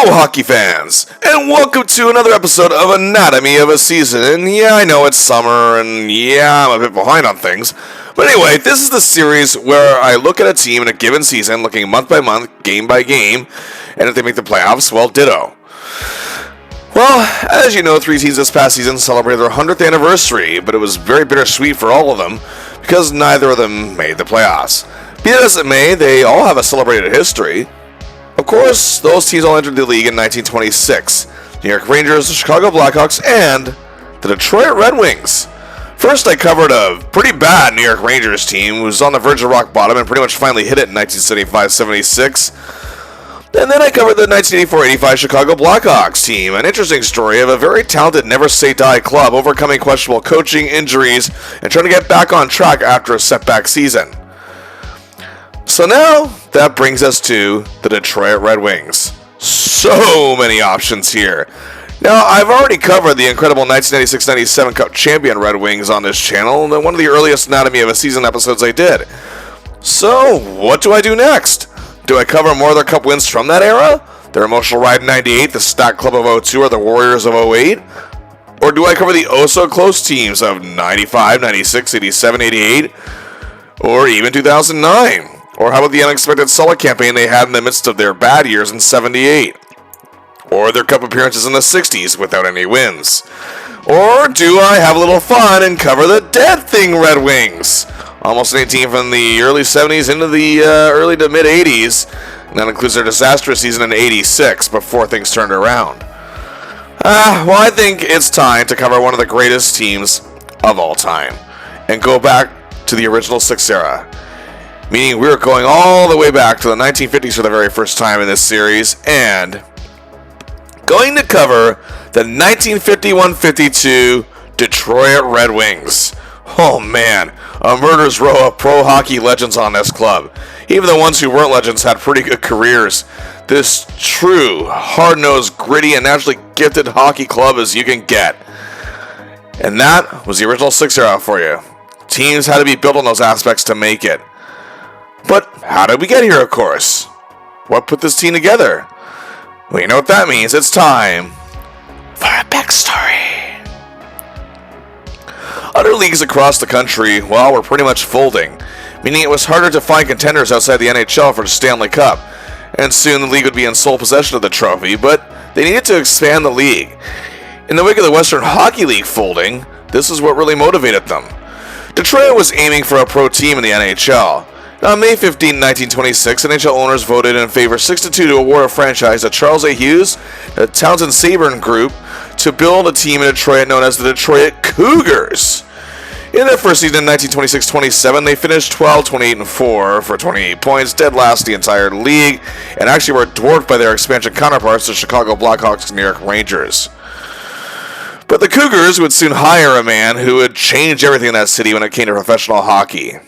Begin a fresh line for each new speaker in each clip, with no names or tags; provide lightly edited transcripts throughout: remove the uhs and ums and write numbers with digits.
Hello, hockey fans, and welcome to another episode of Anatomy of a Season. And yeah, I know it's summer, and yeah, I'm a bit behind on things. But anyway, this is the series where I look at a team in a given season, looking month by month, game by game, and if they make the playoffs, well, ditto. Well, as you know, 3 teams this past season celebrated their 100th anniversary, but it was very bittersweet for all of them, because neither of them made the playoffs. Be that as it may, they all have a celebrated history. Of course, those teams all entered the league in 1926. New York Rangers, the Chicago Blackhawks, and the Detroit Red Wings. First, I covered a pretty bad New York Rangers team who was on the verge of rock bottom and pretty much finally hit it in 1975-76. And then I covered the 1984-85 Chicago Blackhawks team, an interesting story of a very talented never-say-die club overcoming questionable coaching, injuries, and trying to get back on track after a setback season. So now, that brings us to the Detroit Red Wings. So many options here. Now, I've already covered the incredible 1996-97 Cup champion Red Wings on this channel, and one of the earliest Anatomy of a Season episodes I did. So, what do I do next? Do I cover more of their Cup wins from that era? Their emotional ride in 98, the Stack Club of 02, or the Warriors of 08? Or do I cover the oh-so-close teams of 95, 96, 87, 88, or even 2009? Or how about the unexpected solid campaign they had in the midst of their bad years in 78? Or their Cup appearances in the 60s without any wins? Or do I have a little fun and cover the dead thing Red Wings? Almost an 18 from the early 70s into the early to mid 80s. And that includes their disastrous season in 86 before things turned around. Well, I think it's time to cover one of the greatest teams of all time and go back to the original Six era. Meaning we're going all the way back to the 1950s for the very first time in this series, and going to cover the 1951-52 Detroit Red Wings. Oh man, a murderer's row of pro hockey legends on this club. Even the ones who weren't legends had pretty good careers. This true, hard-nosed, gritty, and naturally gifted hockey club as you can get. And that was the original Six era for you. Teams had to be built on those aspects to make it. But how did we get here, of course? What put this team together? Well, you know what that means. It's time for a backstory. Other leagues across the country, well, were pretty much folding, meaning it was harder to find contenders outside the NHL for the Stanley Cup, and soon the league would be in sole possession of the trophy, but they needed to expand the league. In the wake of the Western Hockey League folding, this is what really motivated them. Detroit was aiming for a pro team in the NHL. On May 15, 1926, NHL owners voted in favor 6-2 to award a franchise to Charles A. Hughes, the Townsend Saburn Group, to build a team in Detroit known as the Detroit Cougars. In their first season in 1926-27, they finished 12-28-4 for 28 points, dead last the entire league, and actually were dwarfed by their expansion counterparts, the Chicago Blackhawks and New York Rangers. But the Cougars would soon hire a man who would change everything in that city when it came to professional hockey.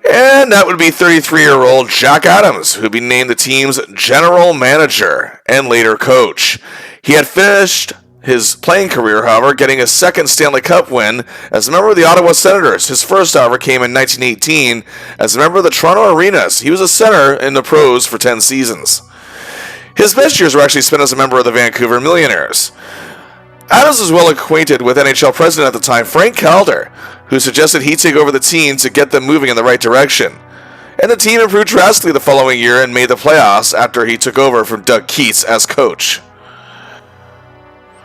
And that would be 33-year-old Jack Adams, who would be named the team's general manager and later coach. He had finished his playing career, however, getting his second Stanley Cup win as a member of the Ottawa Senators. His first, however, came in 1918 as a member of the Toronto Arenas. He was a center in the pros for 10 seasons. His best years were actually spent as a member of the Vancouver Millionaires. Adams was well acquainted with NHL president at the time, Frank Calder, who suggested he take over the team to get them moving in the right direction. And the team improved drastically the following year and made the playoffs after he took over from Doug Keats as coach.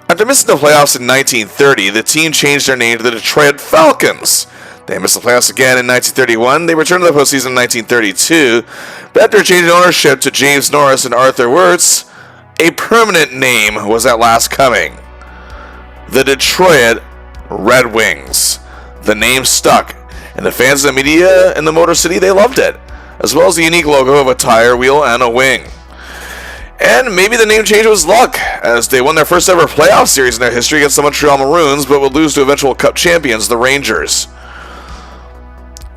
After missing the playoffs in 1930, the team changed their name to the Detroit Falcons. They missed the playoffs again in 1931. They returned to the postseason in 1932, but after changing ownership to James Norris and Arthur Wirtz, a permanent name was at last coming. The Detroit Red Wings. The name stuck, and the fans and the media in the Motor City, they loved it, as well as the unique logo of a tire, wheel, and a wing. And maybe the name change was luck, as they won their first ever playoff series in their history against the Montreal Maroons, but would lose to eventual Cup champions, the Rangers.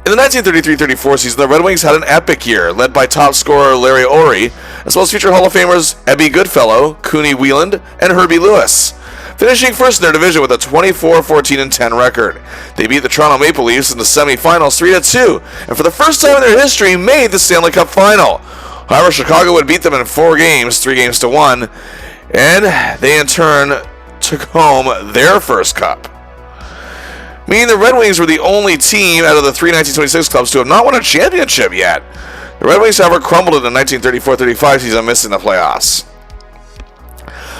In the 1933-34 season, the Red Wings had an epic year, led by top scorer Larry Ory, as well as future Hall of Famers Ebby Goodfellow, Cooney Wieland, and Herbie Lewis. Finishing first in their division with a 24-14-10 record. They beat the Toronto Maple Leafs in the semifinals 3-2, and for the first time in their history made the Stanley Cup final. However, Chicago would beat them in 4 games, 3 games to 1, and they in turn took home their first cup. Meaning the Red Wings were the only team out of the 3 1926 clubs to have not won a championship yet. The Red Wings, however, crumbled in the 1934-35 season, missing the playoffs.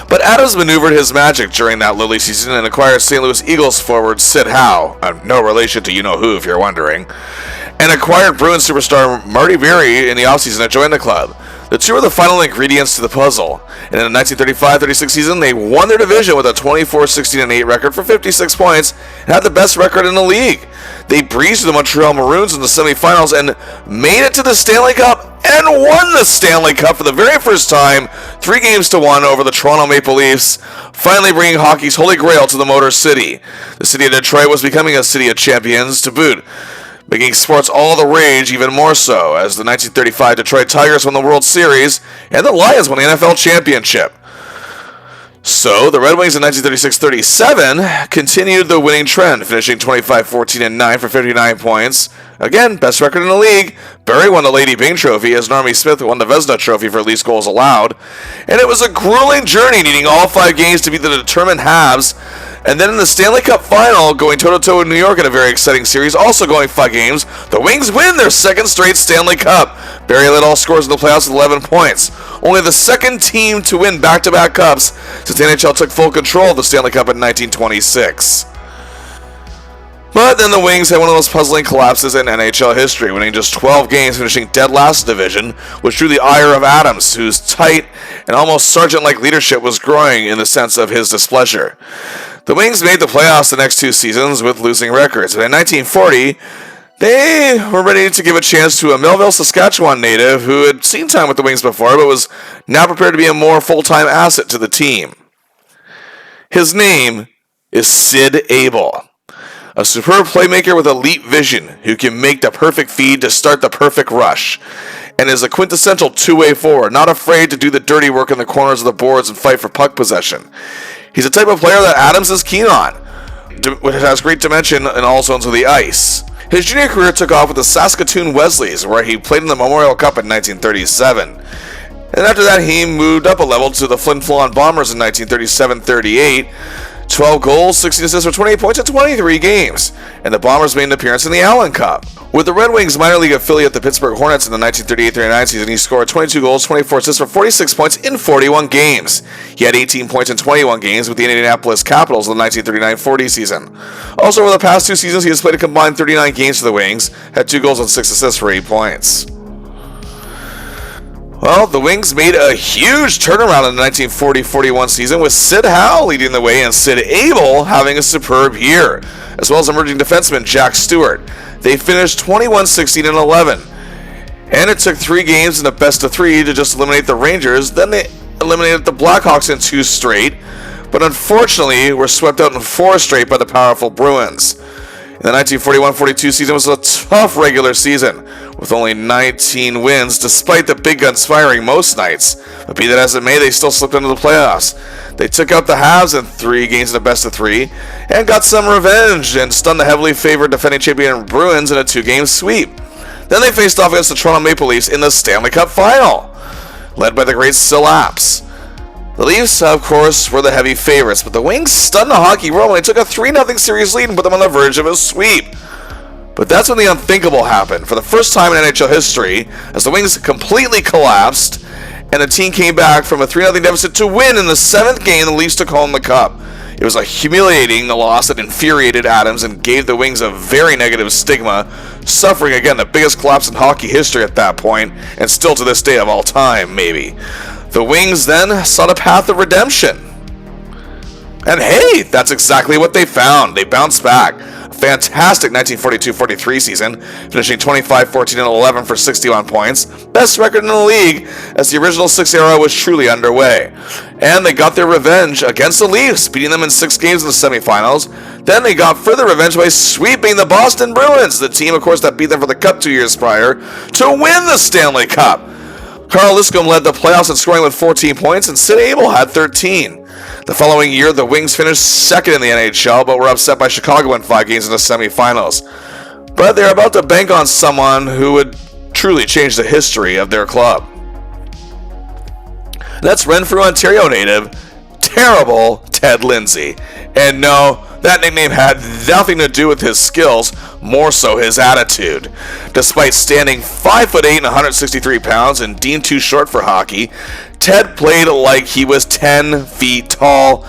But Adams maneuvered his magic during that lowly season and acquired St. Louis Eagles forward Sid Howe, no relation to you-know-who if you're wondering, and acquired Bruins superstar Marty Berry in the offseason to join the club. The two were the final ingredients to the puzzle, and in the 1935-36 season, they won their division with a 24-16-8 record for 56 points and had the best record in the league. They breezed the Montreal Maroons in the semifinals and made it to the Stanley Cup and won the Stanley Cup for the very first time, 3 games to 1 over the Toronto Maple Leafs, finally bringing hockey's holy grail to the Motor City. The city of Detroit was becoming a city of champions to boot, making sports all the rage even more so, as the 1935 Detroit Tigers won the World Series and the Lions won the NFL Championship. So, the Red Wings in 1936-37 continued the winning trend, finishing 25-14-9 for 59 points. Again, best record in the league. Barry won the Lady Byng Trophy, as Normie Smith won the Vezina Trophy for least goals allowed. And it was a grueling journey, needing all 5 games to beat the determined halves. And then in the Stanley Cup Final, going toe-to-toe with New York in a very exciting series, also going 5 games, the Wings win their second straight Stanley Cup. Barry led all scores in the playoffs with 11 points. Only the second team to win back-to-back cups since the NHL took full control of the Stanley Cup in 1926. But then the Wings had one of those puzzling collapses in NHL history, winning just 12 games, finishing dead last division, which drew the ire of Adams, whose tight and almost sergeant-like leadership was growing in the sense of his displeasure. The Wings made the playoffs the next 2 seasons with losing records, but in 1940, they were ready to give a chance to a Melville, Saskatchewan native who had seen time with the Wings before, but was now prepared to be a more full-time asset to the team. His name is Sid Abel, a superb playmaker with elite vision who can make the perfect feed to start the perfect rush, and is a quintessential two-way forward, not afraid to do the dirty work in the corners of the boards and fight for puck possession. He's the type of player that Adams is keen on, which has great dimension in all zones of the ice. His junior career took off with the Saskatoon Wesleys, where he played in the Memorial Cup in 1937. And after that, he moved up a level to the Flin Flon Bombers in 1937-38, 12 goals, 16 assists for 28 points in 23 games, and the Bombers made an appearance in the Allen Cup. With the Red Wings minor league affiliate, the Pittsburgh Hornets, in the 1938-39 season, he scored 22 goals, 24 assists for 46 points in 41 games. He had 18 points in 21 games with the Indianapolis Capitals in the 1939-40 season. Also, over the past 2 seasons, he has played a combined 39 games for the Wings, had 2 goals and 6 assists for 8 points. Well, the Wings made a huge turnaround in the 1940-41 season, with Sid Howe leading the way and Sid Abel having a superb year, as well as emerging defenseman Jack Stewart. They finished 21-16-11, and it took 3 games in the best-of-3 to just eliminate the Rangers. Then they eliminated the Blackhawks in 2 straight, but unfortunately were swept out in 4 straight by the powerful Bruins. The 1941-42 season was a tough regular season, with only 19 wins, despite the big guns firing most nights. But be that as it may, they still slipped into the playoffs. They took out the Habs in 3 games in the best-of-3, and got some revenge, and stunned the heavily favored defending champion Bruins in a 2-game sweep. Then they faced off against the Toronto Maple Leafs in the Stanley Cup Final, led by the great Sil Apps. The Leafs, of course, were the heavy favorites, but the Wings stunned the hockey world when they took a 3-0 series lead and put them on the verge of a sweep. But that's when the unthinkable happened, for the first time in NHL history, as the Wings completely collapsed, and the team came back from a 3-0 deficit to win in the 7th game. The Leafs took home the cup. It was a humiliating loss that infuriated Adams and gave the Wings a very negative stigma, suffering again the biggest collapse in hockey history at that point, and still to this day of all time, maybe. The Wings then sought a path of redemption. And hey, that's exactly what they found. They bounced back. A fantastic 1942-43 season, finishing 25-14-11 for 61 points. Best record in the league, as the original 6 era was truly underway. And they got their revenge against the Leafs, beating them in 6 games in the semifinals. Then they got further revenge by sweeping the Boston Bruins, the team, of course, that beat them for the Cup 2 years prior, to win the Stanley Cup. Karl led the playoffs in scoring with 14 points, and Sid Abel had 13. The following year, the Wings finished 2nd in the NHL, but were upset by Chicago in 5 games in the semifinals. But they're about to bank on someone who would truly change the history of their club. That's Renfrew, Ontario native, terrible Ted Lindsay. And no, that nickname had nothing to do with his skills, more so his attitude. Despite standing 5'8" and 163 pounds and deemed too short for hockey, Ted played like he was 10 feet tall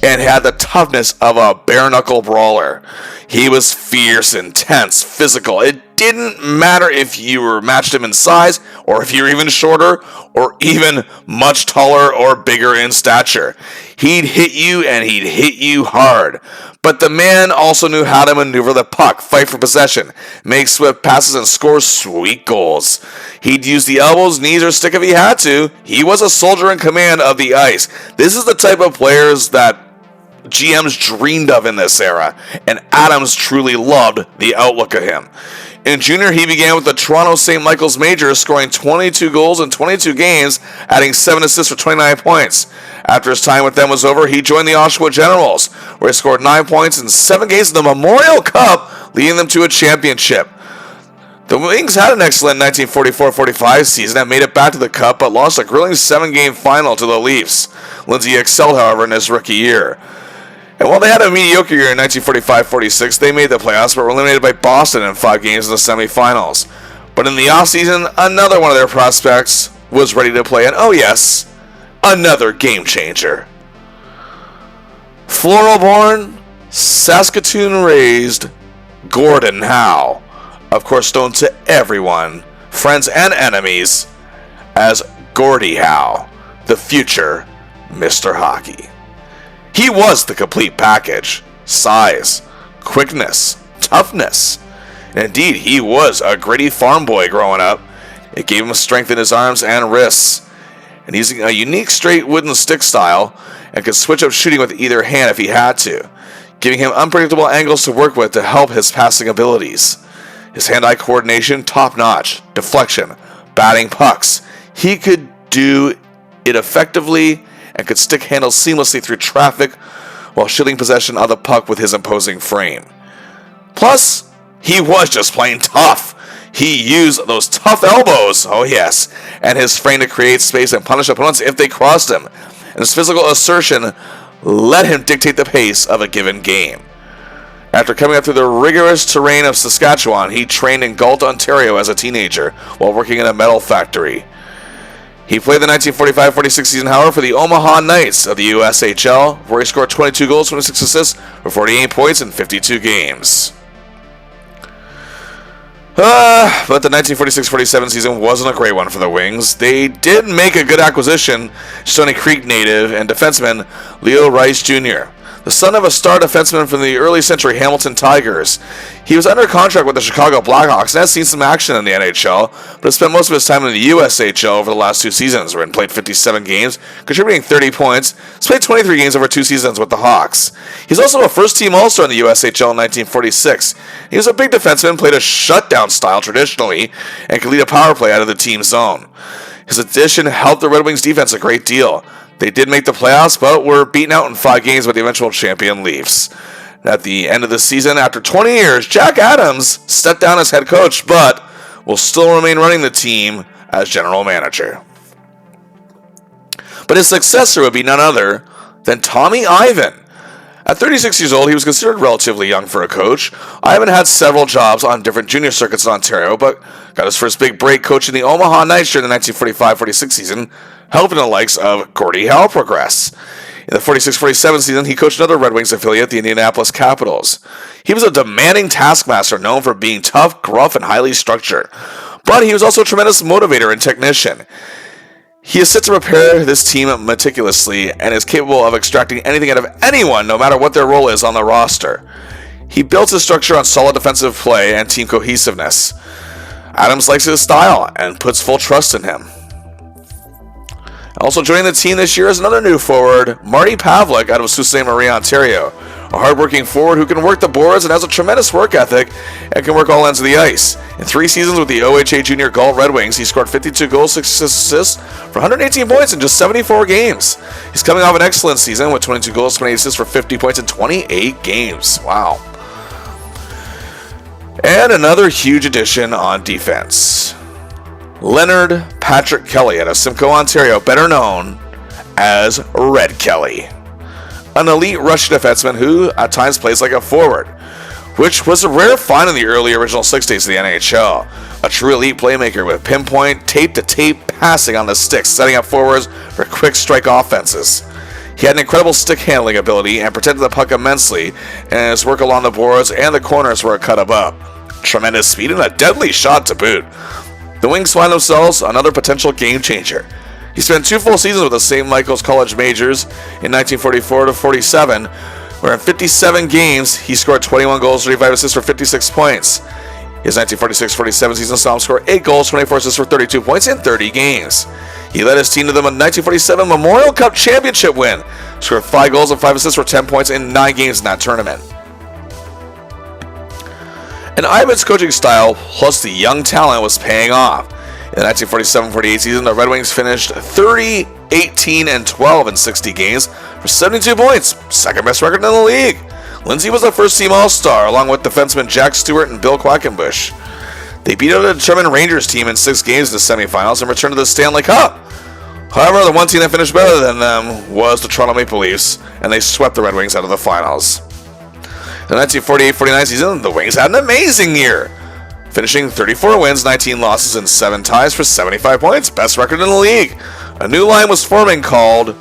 and had the toughness of a bare-knuckle brawler. He was fierce, intense, physical. It didn't matter if you were matched him in size, or if you're even shorter, or even much taller or bigger in stature. He'd hit you, and he'd hit you hard. But the man also knew how to maneuver the puck, fight for possession, make swift passes, and score sweet goals. He'd use the elbows, knees, or stick if he had to. He was a soldier in command of the ice. This is the type of players that GMs dreamed of in this era, and Adams truly loved the outlook of him. In junior, he began with the Toronto St. Michael's Majors, scoring 22 goals in 22 games, adding 7 assists for 29 points. After his time with them was over, he joined the Oshawa Generals, where he scored 9 points in 7 games in the Memorial Cup, leading them to a championship. The Wings had an excellent 1944-45 season and made it back to the Cup, but lost a grueling 7-game final to the Leafs. Lindsay excelled, however, in his rookie year. And while they had a mediocre year in 1945-46, they made the playoffs but were eliminated by Boston in 5 games in the semifinals. But in the offseason, another one of their prospects was ready to play, and oh yes, another game changer. Floral-born, Saskatoon-raised Gordon Howe, of course known to everyone, friends and enemies, as Gordie Howe, the future Mr. Hockey. He was the complete package: size, quickness, toughness. And indeed, he was a gritty farm boy growing up. It gave him strength in his arms and wrists. And using a unique straight wooden stick style, and could switch up shooting with either hand if he had to, giving him unpredictable angles to work with to help his passing abilities. His hand-eye coordination, top-notch. Deflection, batting pucks. He could do it effectively and could stick handles seamlessly through traffic while shielding possession of the puck with his imposing frame. Plus, he was just plain tough. He used those tough elbows, oh yes, and his frame to create space and punish opponents if they crossed him. And his physical assertion let him dictate the pace of a given game. After coming up through the rigorous terrain of Saskatchewan, he trained in Galt, Ontario as a teenager while working in a metal factory. He played the 1945-46 season, however, for the Omaha Knights of the USHL, where he scored 22 goals, 26 assists, for 48 points in 52 games. But the 1946-47 season wasn't a great one for the Wings. They did make a good acquisition, Stony Creek native and defenseman Leo Rice Jr., the son of a star defenseman from the early century Hamilton Tigers. He was under contract with the Chicago Blackhawks and has seen some action in the NHL, but has spent most of his time in the USHL over the last 2 seasons, where he played 57 games, contributing 30 points. He's played 23 games over 2 seasons with the Hawks. He's also a first-team All-Star in the USHL in 1946. He was a big defenseman, played a shutdown style traditionally, and could lead a power play out of the team zone. His addition helped the Red Wings defense a great deal. They did make the playoffs, but were beaten out in 5 games by the eventual champion Leafs. At the end of the season, after 20 years, Jack Adams stepped down as head coach, but will still remain running the team as general manager. But his successor would be none other than Tommy Ivan. At 36 years old, he was considered relatively young for a coach. Ivan had several jobs on different junior circuits in Ontario, but got his first big break coaching the Omaha Knights during the 1945-46 season, helping the likes of Gordie Howe progress. In the 46-47 season, he coached another Red Wings affiliate, the Indianapolis Capitals. He was a demanding taskmaster known for being tough, gruff, and highly structured. But he was also a tremendous motivator and technician. He is set to prepare this team meticulously and is capable of extracting anything out of anyone, no matter what their role is on the roster. He built his structure on solid defensive play and team cohesiveness. Adams likes his style and puts full trust in him. Also joining the team this year is another new forward, Marty Pavlik out of Sault Ste. Marie, Ontario. A hard-working forward who can work the boards and has a tremendous work ethic and can work all ends of the ice. In 3 seasons with the OHA Junior Galt Red Wings, he scored 52 goals, 6 assists for 118 points in just 74 games. He's coming off an excellent season with 22 goals, 28 assists for 50 points in 28 games. Wow. And another huge addition on defense. Leonard Patrick Kelly out of Simcoe, Ontario, better known as Red Kelly, an elite Russian defenseman who at times plays like a forward, which was a rare find in the early original 60s of the NHL. A true elite playmaker with pinpoint, tape-to-tape passing on the sticks, setting up forwards for quick strike offenses. He had an incredible stick handling ability and protected the puck immensely, and his work along the boards and the corners were a cut above. Tremendous speed and a deadly shot to boot. The Wings find themselves another potential game changer. He spent 2 full seasons with the St. Michael's College Majors in 1944-47, where in 57 games he scored 21 goals, 35 assists for 56 points. His 1946-47 season saw him score 8 goals, 24 assists for 32 points in 30 games. He led his team to the 1947 Memorial Cup Championship win, scored 5 goals and 5 assists for 10 points in 9 games in that tournament. And Ivan's coaching style, plus the young talent, was paying off. In the 1947-48 season, the Red Wings finished 30, 18, and 12 in 60 games for 72 points, second best record in the league. Lindsay was a first-team All-Star, along with defensemen Jack Stewart and Bill Quackenbush. They beat out a determined Rangers team in 6 games in the semifinals and returned to the Stanley Cup. However, the one team that finished better than them was the Toronto Maple Leafs, and they swept the Red Wings out of the finals. In the 1948-49 season, the Wings had an amazing year, finishing 34 wins, 19 losses, and 7 ties for 75 points, best record in the league. A new line was forming called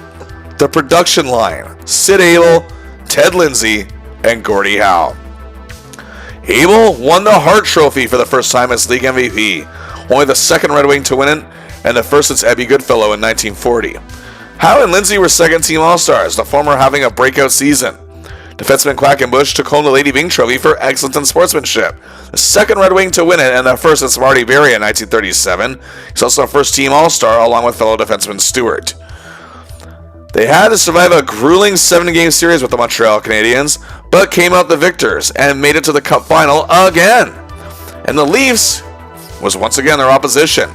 the Production Line. Sid Abel, Ted Lindsay, and Gordie Howe. Abel won the Hart Trophy for the first time as league MVP, only the second Red Wing to win it, and the first since Ebbie Goodfellow in 1940. Howe and Lindsay were second-team All-Stars, the former having a breakout season. Defenseman Quackenbush took home the Lady Byng Trophy for excellence in sportsmanship, the second Red Wing to win it, and the first since Marty Berry in 1937. He's also a first-team All-Star, along with fellow defenseman Stewart. They had to survive a grueling 7-game series with the Montreal Canadiens, but came out the victors and made it to the Cup final again. And the Leafs was once again their opposition.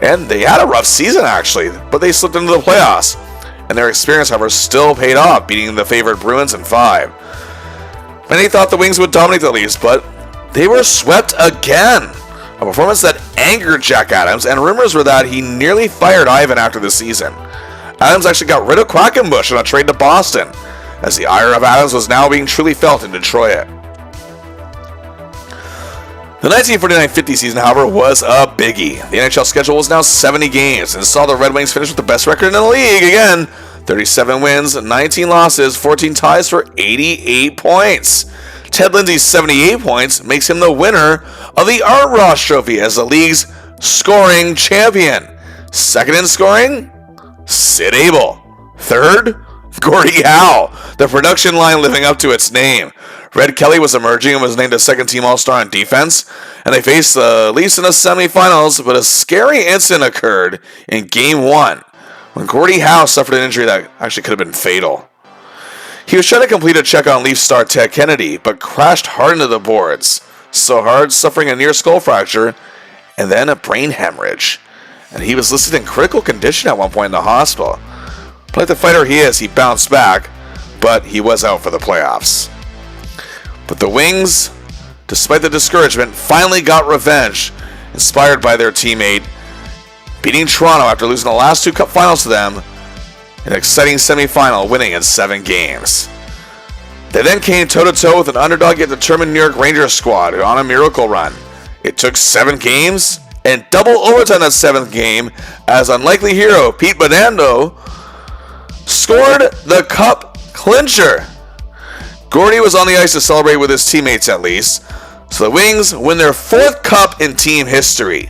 And they had a rough season, actually, but they slipped into the playoffs. And their experience, however, still paid off, beating the favored Bruins in 5. Many thought the Wings would dominate the Leafs, but they were swept again. A performance that angered Jack Adams, and rumors were that he nearly fired Ivan after the season. Adams actually got rid of Quackenbush on a trade to Boston, as the ire of Adams was now being truly felt in Detroit. The 1949-50 season, however, was a biggie. The NHL schedule was now 70 games and saw the Red Wings finish with the best record in the league again. 37 wins, 19 losses, 14 ties for 88 points. Ted Lindsay's 78 points makes him the winner of the Art Ross Trophy as the league's scoring champion. Second in scoring, Sid Abel. Third, Gordie Howe. The production line living up to its name. Red Kelly was emerging and was named a second-team All-Star on defense, and they faced the Leafs in the semifinals, but a scary incident occurred in Game 1 when Gordie Howe suffered an injury that actually could have been fatal. He was trying to complete a check on Leafs star Ted Kennedy, but crashed hard into the boards, so hard, suffering a near skull fracture, and then a brain hemorrhage. And he was listed in critical condition at one point in the hospital. But like the fighter he is, he bounced back, but he was out for the playoffs. But the Wings, despite the discouragement, finally got revenge, inspired by their teammate, beating Toronto after losing the last 2 Cup finals to them in an exciting semifinal, winning in 7 games. They then came toe-to-toe with an underdog yet determined New York Rangers squad on a miracle run. It took 7 games and double overtime that 7th game as unlikely hero Pete Bonanno scored the Cup clincher. Gordie was on the ice to celebrate with his teammates at least, so the Wings win their 4th Cup in team history.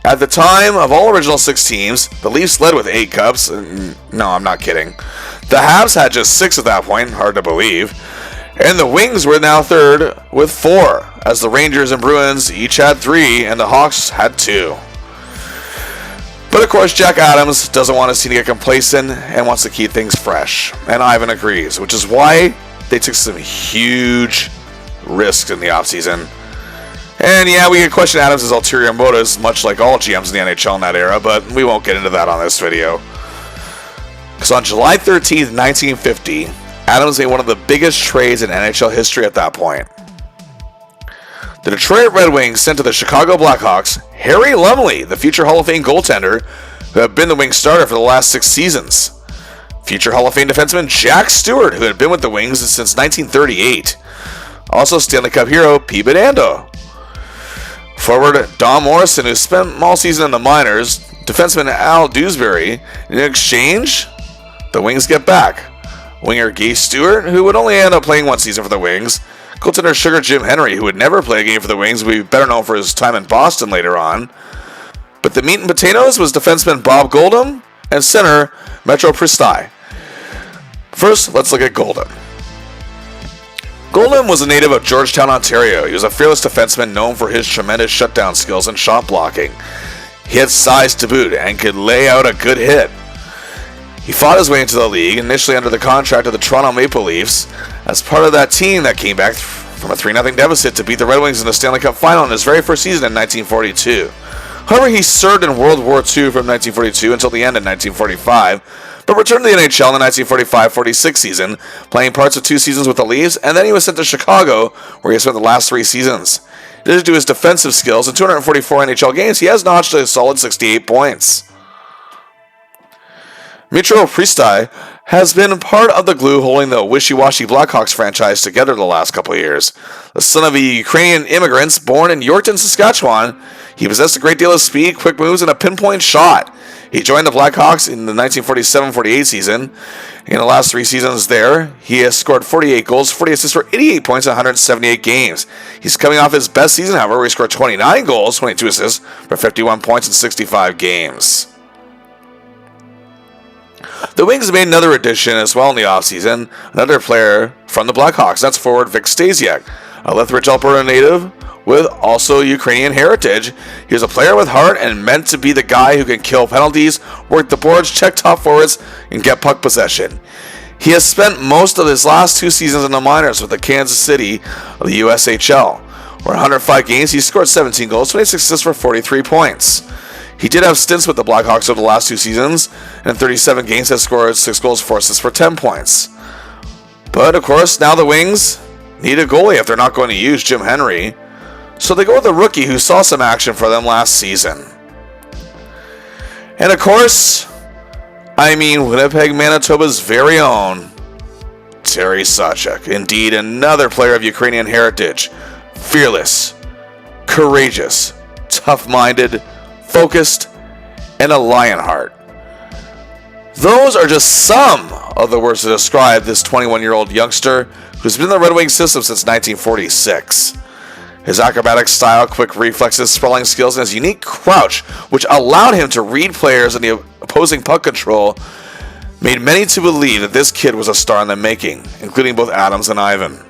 At the time of all original 6 teams, the Leafs led with 8 Cups. No, I'm not kidding. The Habs had just 6 at that point, hard to believe. And the Wings were now 3rd with 4, as the Rangers and Bruins each had 3, and the Hawks had 2. But of course, Jack Adams doesn't want his team to get complacent and wants to keep things fresh. And Ivan agrees, which is why they took some huge risks in the offseason. And yeah, we could question Adams' ulterior motives, much like all GMs in the NHL in that era, but we won't get into that on this video. Because on July 13th, 1950, Adams made one of the biggest trades in NHL history at that point. The Detroit Red Wings sent to the Chicago Blackhawks Harry Lumley, the future Hall of Fame goaltender, who had been the Wings starter for the last 6 seasons. Future Hall of Fame defenseman Jack Stewart, who had been with the Wings since 1938. Also Stanley Cup hero Pete Bidando. Forward Don Morrison, who spent all season in the minors. Defenseman Al Dewsbury. In exchange, the Wings get back winger Guy Stewart, who would only end up playing one season for the Wings. Goaltender Sugar Jim Henry, who would never play a game for the Wings, would be better known for his time in Boston later on. But the meat and potatoes was defenseman Bob Goldham and center Metro Pristai. First, let's look at Goldham. Goldham was a native of Georgetown, Ontario. He was a fearless defenseman known for his tremendous shutdown skills and shot blocking. He had size to boot and could lay out a good hit. He fought his way into the league, initially under the contract of the Toronto Maple Leafs, as part of that team that came back from a 3-0 deficit to beat the Red Wings in the Stanley Cup Final in his very first season in 1942. However, he served in World War II from 1942 until the end in 1945, but returned to the NHL in the 1945-46 season, playing parts of 2 seasons with the Leafs, and then he was sent to Chicago, where he spent the last 3 seasons. In addition to his defensive skills, in 244 NHL games, he has notched a solid 68 points. Metro Pristai has been part of the glue holding the wishy-washy Blackhawks franchise together the last couple of years. The son of Ukrainian immigrants born in Yorkton, Saskatchewan, he possessed a great deal of speed, quick moves, and a pinpoint shot. He joined the Blackhawks in the 1947-48 season. In the last 3 seasons there, he has scored 48 goals, 40 assists for 88 points in 178 games. He's coming off his best season, however, where he scored 29 goals, 22 assists for 51 points in 65 games. The Wings made another addition as well in the offseason, another player from the Blackhawks. That's forward Vic Stasiak, a Lethbridge, Alberta native with also Ukrainian heritage. He was a player with heart and meant to be the guy who can kill penalties, work the boards, check top forwards, and get puck possession. He has spent most of his last 2 seasons in the minors with the Kansas City of the USHL, where in 105 games he scored 17 goals, 26 assists for 43 points. He did have stints with the Blackhawks over the last 2 seasons, and in 37 games has scored 6 goals, 4 assists for 10 points. But, of course, now the Wings need a goalie if they're not going to use Jim Henry, so they go with a rookie who saw some action for them last season. And, of course, Winnipeg, Manitoba's very own Terry Sawchuk. Indeed, another player of Ukrainian heritage. Fearless, courageous, tough-minded, focused, and a lion heart. Those are just some of the words to describe this 21-year-old youngster who's been in the Red Wings system since 1946. His acrobatic style, quick reflexes, sprawling skills, and his unique crouch, which allowed him to read players and the opposing puck control, made many to believe that this kid was a star in the making, including both Adams and Ivan.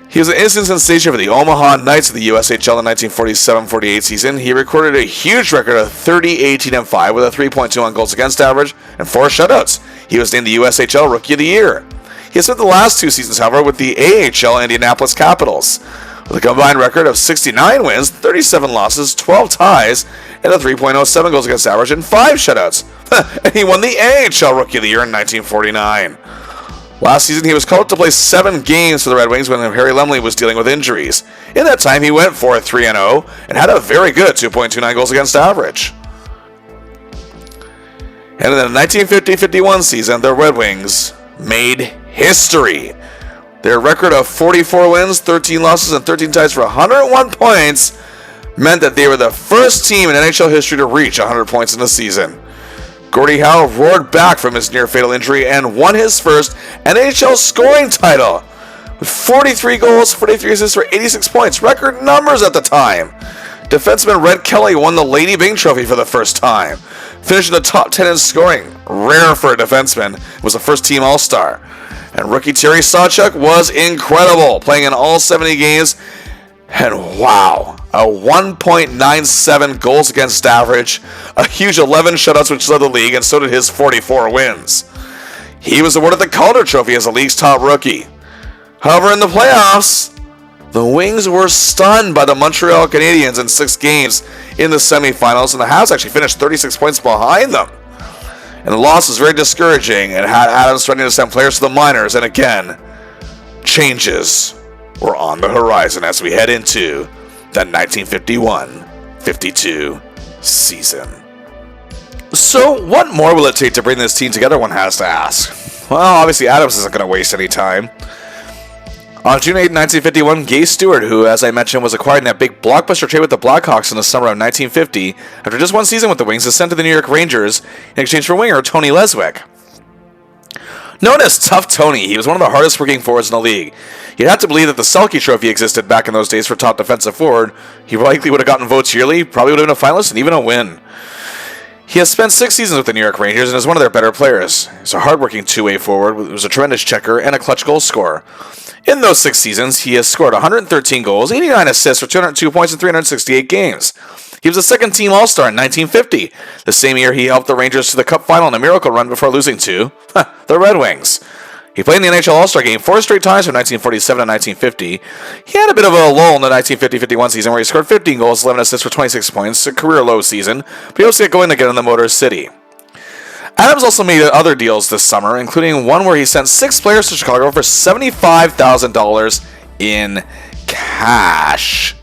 He was an instant sensation for the Omaha Knights of the USHL in the 1947-48 season. He recorded a huge record of 30-18-5 with a 3.21 goals against average and 4 shutouts. He was named the USHL Rookie of the Year. He has spent the last 2 seasons, however, with the AHL Indianapolis Capitals, with a combined record of 69 wins, 37 losses, 12 ties, and a 3.07 goals against average and 5 shutouts. And he won the AHL Rookie of the Year in 1949. Last season, he was called up to play 7 games for the Red Wings when Harry Lemley was dealing with injuries. In that time, he went 4-3-0 and had a very good 2.29 goals against average. And in the 1950-51 season, the Red Wings made history. Their record of 44 wins, 13 losses, and 13 ties for 101 points meant that they were the first team in NHL history to reach 100 points in a season. Gordie Howe roared back from his near-fatal injury and won his first NHL scoring title with 43 goals, 43 assists for 86 points. Record numbers at the time. Defenseman Red Kelly won the Lady Byng Trophy for the first time, finishing the top 10 in scoring. Rare for a defenseman. Was a first-team All-Star. And rookie Terry Sawchuk was incredible, playing in all 70 games. And wow, a 1.97 goals against average, a huge 11 shutouts which led the league, and so did his 44 wins. He was awarded the Calder Trophy as the league's top rookie. However, in the playoffs, the Wings were stunned by the Montreal Canadiens in 6 games in the semifinals, and the Habs actually finished 36 points behind them. And the loss was very discouraging and had Adams threatening to send players to the minors, and again, changes were on the horizon as we head into the 1951-52 season. So, what more will it take to bring this team together, one has to ask? Well, obviously Adams isn't going to waste any time. On June 8, 1951, Gay Stewart, who, as I mentioned, was acquired in that big blockbuster trade with the Blackhawks in the summer of 1950, after just one season with the Wings, is sent to the New York Rangers in exchange for winger Tony Leswick. Known as Tough Tony, he was one of the hardest working forwards in the league. You'd have to believe that the Selke Trophy existed back in those days for top defensive forward. He likely would have gotten votes yearly, probably would have been a finalist, and even a win. He has spent 6 seasons with the New York Rangers and is one of their better players. He's a hard-working two-way forward who was a tremendous checker and a clutch goal scorer. In those 6 seasons, he has scored 113 goals, 89 assists for 202 points in 368 games. He was a second-team All-Star in 1950. The same year, he helped the Rangers to the Cup final in a miracle run before losing to the Red Wings. He played in the NHL All-Star game 4 straight times from 1947 to 1950. He had a bit of a lull in the 1950-51 season where he scored 15 goals, 11 assists for 26 points, a career-low season, but he also got going again in the Motor City. Adams also made other deals this summer, including one where he sent 6 players to Chicago for $75,000 in cash.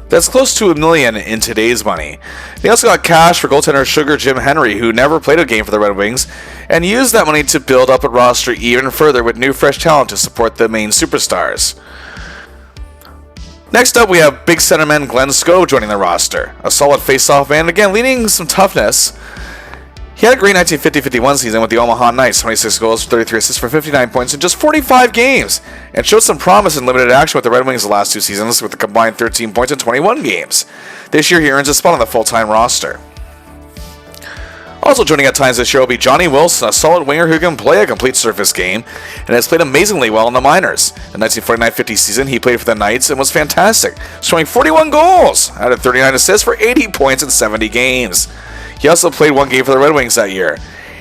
That's close to $1 million in today's money. He also got cash for goaltender Sugar Jim Henry, who never played a game for the Red Wings, and used that money to build up a roster even further with new fresh talent to support the main superstars. Next up, we have big centerman Glenn Skove joining the roster. A solid face-off man, again leading some toughness. He had a great 1950-51 season with the Omaha Knights, 26 goals, 33 assists for 59 points in just 45 games, and showed some promise in limited action with the Red Wings the last 2 seasons with a combined 13 points in 21 games. This year he earns a spot on the full-time roster. Also joining at times this year will be Johnny Wilson, a solid winger who can play a complete surface game and has played amazingly well in the minors. In the 1949-50 season, he played for the Knights and was fantastic, scoring 41 goals, added 39 assists for 80 points in 70 games. He also played 1 game for the Red Wings that year.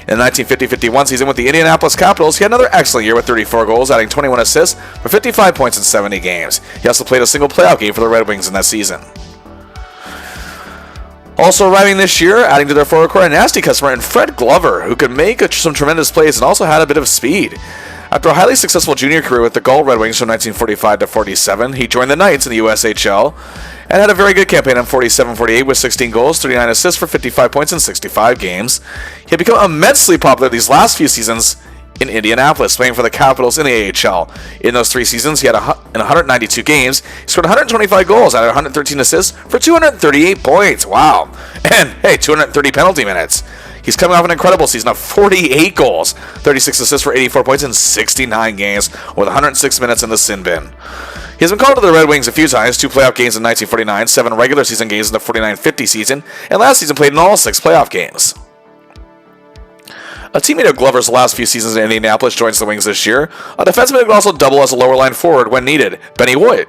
In the 1950-51 season with the Indianapolis Capitals, he had another excellent year with 34 goals, adding 21 assists for 55 points in 70 games. He also played a single playoff game for the Red Wings in that season. Also arriving this year, adding to their forward core, a nasty customer in Fred Glover, who could make some tremendous plays and also had a bit of speed. After a highly successful junior career with the Galt Red Wings from 1945 to 47, he joined the Knights in the USHL and had a very good campaign in 47-48 with 16 goals, 39 assists for 55 points in 65 games. He had become immensely popular these last few seasons in Indianapolis, playing for the Capitals in the AHL. In those 3 seasons, he had in 192 games, he scored 125 goals, added 113 assists for 238 points. Wow. And, hey, 230 penalty minutes. He's coming off an incredible season of 48 goals, 36 assists for 84 points in 69 games, with 106 minutes in the sin bin. He has been called to the Red Wings a few times, 2 playoff games in 1949, 7 regular season games in the 49-50 season, and last season played in all 6 playoff games. A teammate of Glover's last few seasons in Indianapolis joins the Wings this year. A defenseman who can also double as a lower line forward when needed, Benny Wood.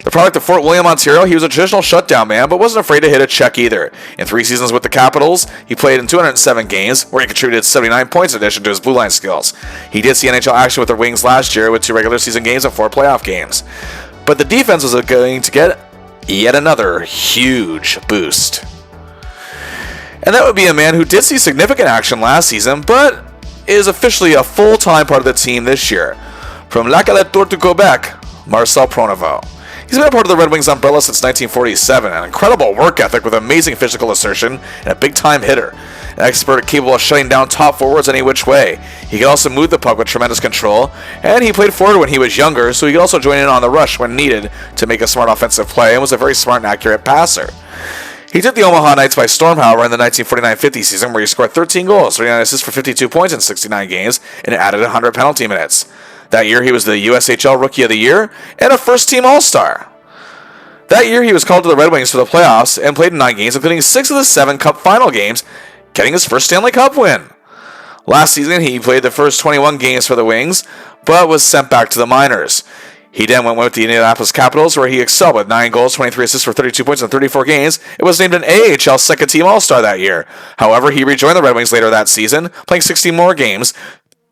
The product of Fort William, Ontario, he was a traditional shutdown man, but wasn't afraid to hit a check either. In 3 seasons with the Capitals, he played in 207 games, where he contributed 79 points in addition to his blue line skills. He did see NHL action with the Wings last year with 2 regular season games and 4 playoff games. But the defense was going to get yet another huge boost. And that would be a man who did see significant action last season, but is officially a full-time part of the team this year. From Lac à la Tour to Quebec, Marcel Pronovost. He's been a part of the Red Wings umbrella since 1947, an incredible work ethic with amazing physical assertion and a big-time hitter. An expert capable of shutting down top forwards any which way. He could also move the puck with tremendous control, and he played forward when he was younger, so he could also join in on the rush when needed to make a smart offensive play, and was a very smart and accurate passer. He took the Omaha Knights by storm, however, in the 1949-50 season, where he scored 13 goals, 39 assists for 52 points in 69 games, and added 100 penalty minutes. That year, he was the USHL Rookie of the Year and a first-team All-Star. That year, he was called to the Red Wings for the playoffs and played in 9 games, including 6 of the 7 Cup final games, getting his first Stanley Cup win. Last season, he played the first 21 games for the Wings, but was sent back to the minors. He then went with the Indianapolis Capitals, where he excelled with 9 goals, 23 assists for 32 points in 34 games. It was named an AHL second-team All-Star that year. However, he rejoined the Red Wings later that season, playing 16 more games,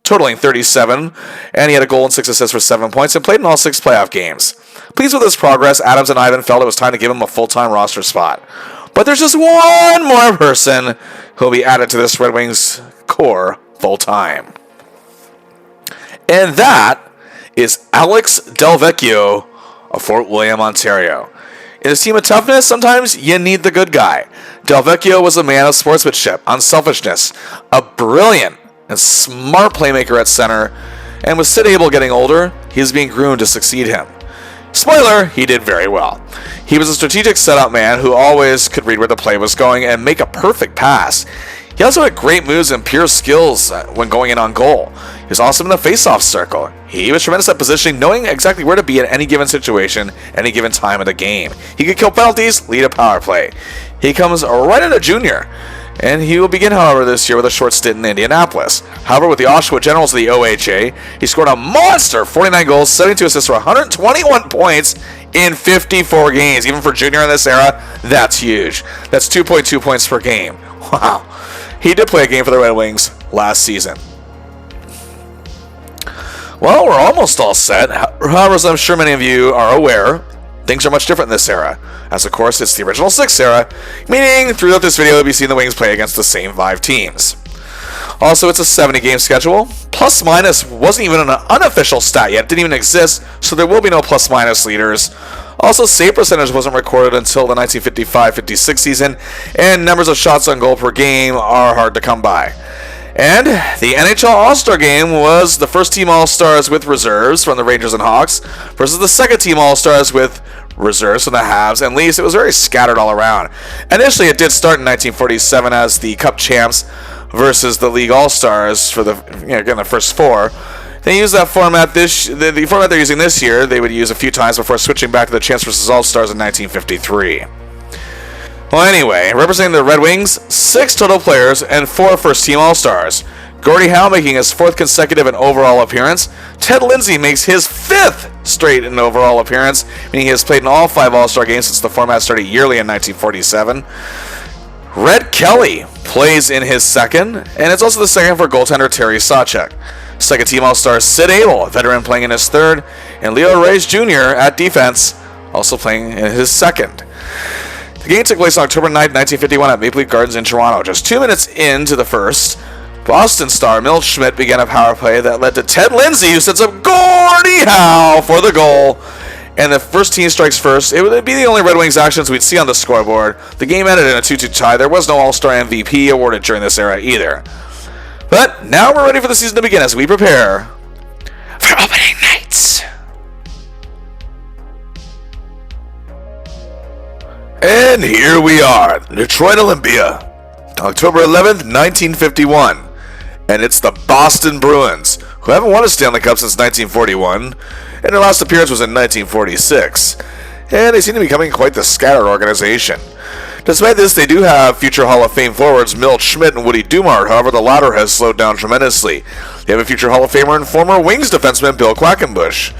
totaling 37, and he had a goal and 6 assists for 7 points, and played in all 6 playoff games. Pleased with his progress, Adams and Ivan felt it was time to give him a full-time roster spot. But there's just one more person who will be added to this Red Wings core full-time. And that is Alex Delvecchio of Fort William, Ontario. In his team of toughness, sometimes you need the good guy. Del Vecchio was a man of sportsmanship, unselfishness, a brilliant and smart playmaker at center, and with Sid Abel getting older, he is being groomed to succeed him. Spoiler, he did very well. He was a strategic setup man who always could read where the play was going and make a perfect pass. He also had great moves and pure skills when going in on goal. He was awesome in the face-off circle. He was tremendous at positioning, knowing exactly where to be at any given situation, any given time of the game. He could kill penalties, lead a power play. He comes right into junior, and he will begin, however, this year with a short stint in Indianapolis. However, with the Oshawa Generals of the OHA, he scored a monster 49 goals, 72 assists for 121 points in 54 games. Even for junior in this era, that's huge. That's 2.2 points per game. Wow. He did play a game for the Red Wings last season. Well, we're almost all set. However, as I'm sure many of you are aware, things are much different in this era, as of course it's the original 6 era, meaning throughout this video you'll be seeing the Wings play against the same 5 teams. Also, it's a 70-game schedule. Plus-minus wasn't even an unofficial stat yet, it didn't even exist, so there will be no plus-minus leaders. Also, save percentage wasn't recorded until the 1955-56 season, and numbers of shots on goal per game are hard to come by. And the NHL All-Star Game was the first team All-Stars with reserves from the Rangers and Hawks versus the second team All-Stars with reserves from the Habs and Leafs. It was very scattered all around. Initially, it did start in 1947 as the Cup champs versus the League All-Stars for the the first 4. They use that format the format they're using this year. They would use a few times before switching back to the champs versus All-Stars in 1953. Well, anyway, representing the Red Wings, 6 total players and 4 first-team All-Stars. Gordie Howe making his 4th consecutive in overall appearance. Ted Lindsay makes his 5th straight in overall appearance, meaning he has played in all 5 All-Star games since the format started yearly in 1947. Red Kelly plays in his 2nd, and it's also the 2nd for goaltender Terry Sawchuk. Second-team All-Star Sid Abel, a veteran, playing in his 3rd, and Leo Reyes Jr. at defense, also playing in his 2nd. The game took place on October 9, 1951 at Maple Leaf Gardens in Toronto. Just 2 minutes into the first, Boston star Milt Schmidt began a power play that led to Ted Lindsay, who sets up Gordie Howe for the goal. And the first team strikes first. It would be the only Red Wings actions we'd see on the scoreboard. The game ended in a 2-2 tie. There was no All-Star MVP awarded during this era either. But now we're ready for the season to begin as we prepare for opening nights. And here we are, Detroit Olympia, October 11th, 1951. And it's the Boston Bruins, who haven't won a Stanley Cup since 1941, and their last appearance was in 1946. And they seem to be becoming quite the scattered organization. Despite this, they do have future Hall of Fame forwards Milt Schmidt and Woody Dumart. However, the latter has slowed down tremendously. They have a future Hall of Famer and former Wings defenseman Bill Quackenbush.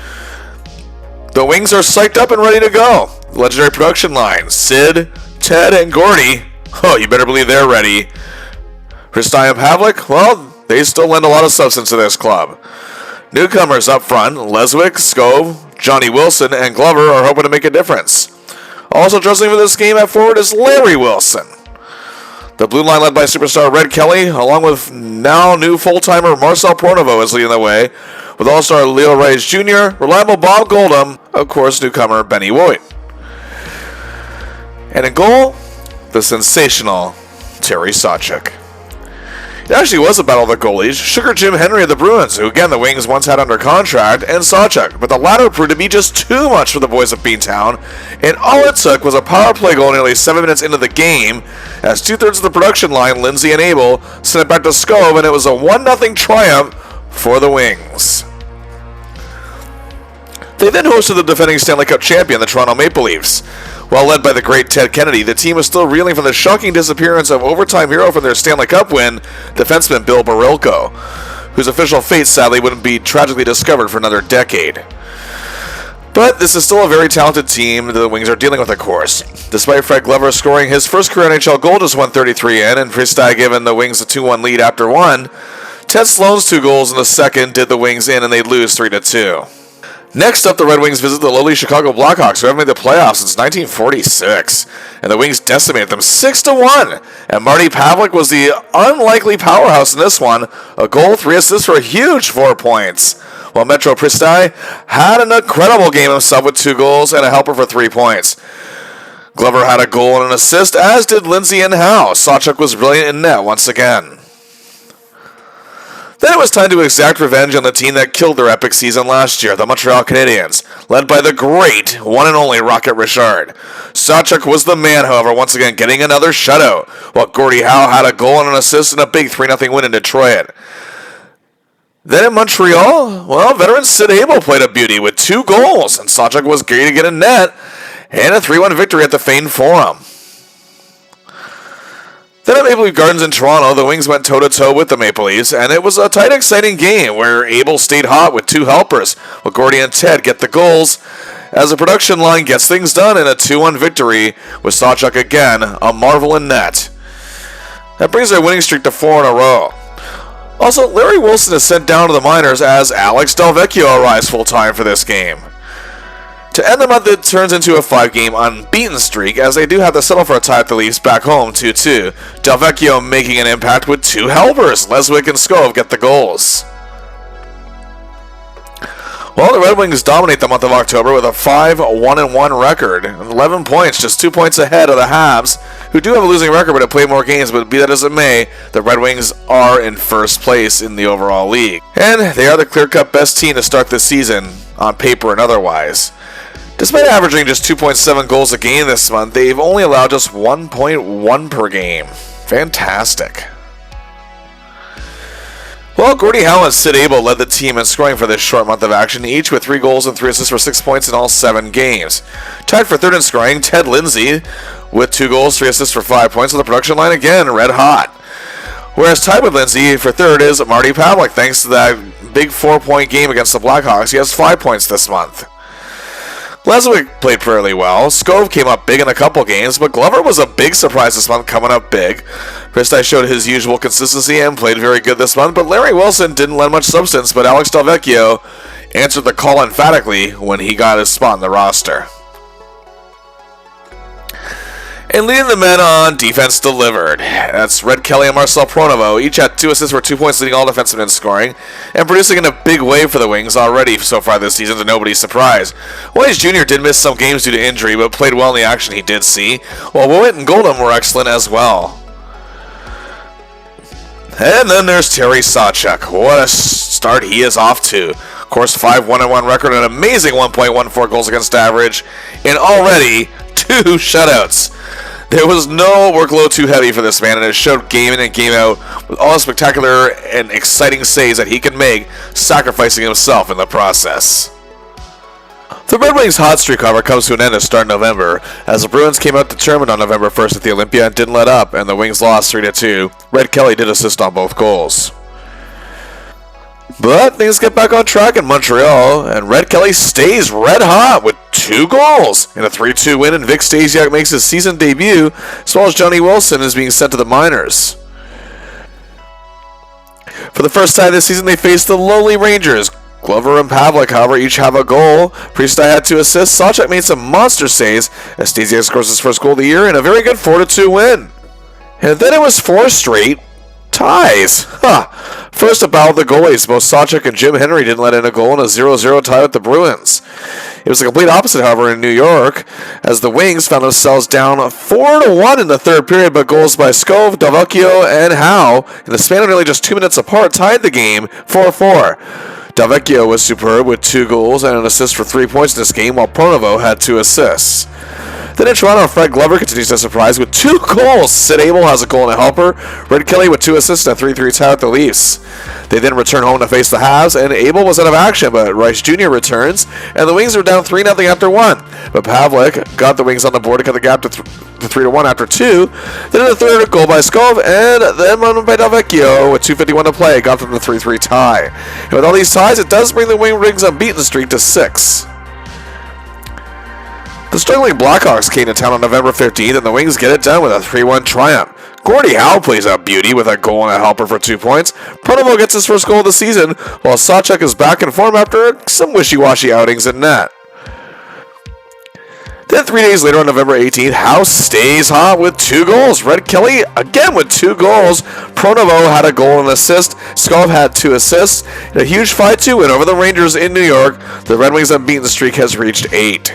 The Wings are psyched up and ready to go. The legendary production line, Sid, Ted, and Gordie. Oh, you better believe they're ready. Christie and Pavlik, well, they still lend a lot of substance to this club. Newcomers up front, Leswick, Skov, Johnny Wilson, and Glover are hoping to make a difference. Also dressing for this game at forward is Larry Wilson. The blue line led by superstar Red Kelly, along with now new full-timer Marcel Pronovo is leading the way, with all-star Leo Reyes Jr., reliable Bob Goldham, of course newcomer Benny Woit. And in goal, the sensational Terry Sawchuk. It actually was a battle of the goalies, Sugar Jim Henry of the Bruins, who again the Wings once had under contract, and Sawchuk, but the latter proved to be just too much for the boys of Beantown, and all it took was a power play goal nearly 7 minutes into the game, as 2/3 of the production line, Lindsay and Abel, sent it back to Skov, and it was a 1-0 triumph for the Wings. They then hosted the defending Stanley Cup champion, the Toronto Maple Leafs. While led by the great Ted Kennedy, the team was still reeling from the shocking disappearance of overtime hero from their Stanley Cup win, defenseman Bill Barilko, whose official fate sadly wouldn't be tragically discovered for another decade. But this is still a very talented team the Wings are dealing with, of course. Despite Fred Glover scoring his first career NHL goal just 133 in, and Christie giving the Wings a 2-1 lead after one, Ted Sloan's 2 goals in the second did the Wings in, and they lose 3-2. Next up, the Red Wings visit the lowly Chicago Blackhawks, who haven't made the playoffs since 1946, and the Wings decimated them 6-1. And Marty Pavlik was the unlikely powerhouse in this one, a goal, 3 assists for a huge 4 points. While Metro Christie had an incredible game himself with 2 goals and a helper for 3 points. Glover had a goal and an assist, as did Lindsay and Howe. Sawchuk was brilliant in net once again. Then it was time to exact revenge on the team that killed their epic season last year, the Montreal Canadiens, led by the great, one and only Rocket Richard. Sawchuk was the man, however, once again getting another shutout, while Gordie Howe had a goal and an assist in a big 3-0 win in Detroit. Then in Montreal, well, veteran Sid Abel played a beauty with 2 goals, and Sawchuk was great to get a net, and a 3-1 victory at the Fane Forum. Then at Maple Leaf Gardens in Toronto, the Wings went toe-to-toe with the Maple Leafs, and it was a tight, exciting game where Abel stayed hot with 2 helpers, while Gordie and Ted get the goals, as the production line gets things done in a 2-1 victory, with Sawchuk again a marvel in net. That brings their winning streak to 4 in a row. Also, Larry Wilson is sent down to the minors as Alex Delvecchio arrives full-time for this game. To end the month, it turns into a 5-game unbeaten streak, as they do have to settle for a tie at the Leafs back home 2-2. Delvecchio making an impact with 2 helpers. Leswick and Skov get the goals. Well, the Red Wings dominate the month of October with a 5-1-1 record. 11 points, just 2 points ahead of the Habs, who do have a losing record but have played more games, but be that as it may, the Red Wings are in first place in the overall league. And they are the clear-cut best team to start this season, on paper and otherwise. Despite averaging just 2.7 goals a game this month, they've only allowed just 1.1 per game. Fantastic. Well, Gordie Howe and Sid Abel led the team in scoring for this short month of action, each with 3 goals and 3 assists for 6 points in all 7 games. Tied for third in scoring, Ted Lindsay with 2 goals, 3 assists for 5 points on the production line, again red hot. Whereas tied with Lindsay for third is Marty Pavlik, thanks to that big 4-point game against the Blackhawks. He has 5 points this month. Leswick played fairly well. Skov came up big in a couple games, but Glover was a big surprise this month, coming up big. Christie showed his usual consistency and played very good this month, but Larry Wilson didn't lend much substance, but Alex Delvecchio answered the call emphatically when he got his spot in the roster. And leading the men on defense delivered. That's Red Kelly and Marcel Pronovo. Each had 2 assists for 2 points, leading all defensemen in scoring, and producing in a big way for the Wings already so far this season, to nobody's surprise. Wise Jr. did miss some games due to injury, but played well in the action he did see, while Witt and Goldham were excellent as well. And then there's Terry Sawchuk. What a start he is off to. Of course, 5-1-1 record, an amazing 1.14 goals against average, and already 2 shutouts. There was no workload too heavy for this man, and it showed game in and game out with all the spectacular and exciting saves that he can make, sacrificing himself in the process. The Red Wings' hot streak, however, comes to an end at start November, as the Bruins came out determined on November 1st at the Olympia and didn't let up, and the Wings lost 3-2. Red Kelly did assist on both goals. But things get back on track in Montreal, and Red Kelly stays red hot with 2 goals in a 3-2 win, and Vic Stasiak makes his season debut, as well as Johnny Wilson is being sent to the minors. For the first time this season, they face the lowly Rangers. Glover and Pavlik, however, each have a goal. Priestley had 2 assists. Sawchuk made some monster saves as Stasiak scores his first goal of the year in a very good 4-2 win. And then it was 4 straight ties. First about the goalies. Both Sawchuk and Jim Henry didn't let in a goal in a 0-0 tie with the Bruins. It was the complete opposite, however, in New York, as the Wings found themselves down 4-1 in the third period, but goals by Skov, Delvecchio, and Howe, in the span of nearly just 2 minutes apart, tied the game 4-4. Delvecchio was superb with 2 goals and an assist for 3 points in this game, while Pronovo had 2 assists. Then in Toronto, Fred Glover continues to surprise with 2 goals. Sid Abel has a goal and a helper. Red Kelly with 2 assists and a 3-3 tie with the Leafs. They then return home to face the Habs, and Abel was out of action, but Rice Jr. returns, and the Wings are down 3-0 after 1. But Pavlik got the Wings on the board to cut the gap to 3-1 after 2. Then in the third, goal by Skov, and then one by Delvecchio with 2:51 to play, got them the 3-3 tie. And with all these ties, it does bring the Wings' unbeaten streak to 6. The struggling Blackhawks came to town on November 15th, and the Wings get it done with a 3-1 triumph. Gordie Howe plays a beauty with a goal and a helper for 2 points. Pronovo gets his first goal of the season, while Sawchuk is back in form after some wishy-washy outings in net. Then 3 days later on November 18th, Howe stays hot with 2 goals. Red Kelly again with 2 goals. Pronovo had a goal and an assist. Skov had 2 assists. In a huge 5-2 win over the Rangers in New York, the Red Wings' unbeaten streak has reached 8.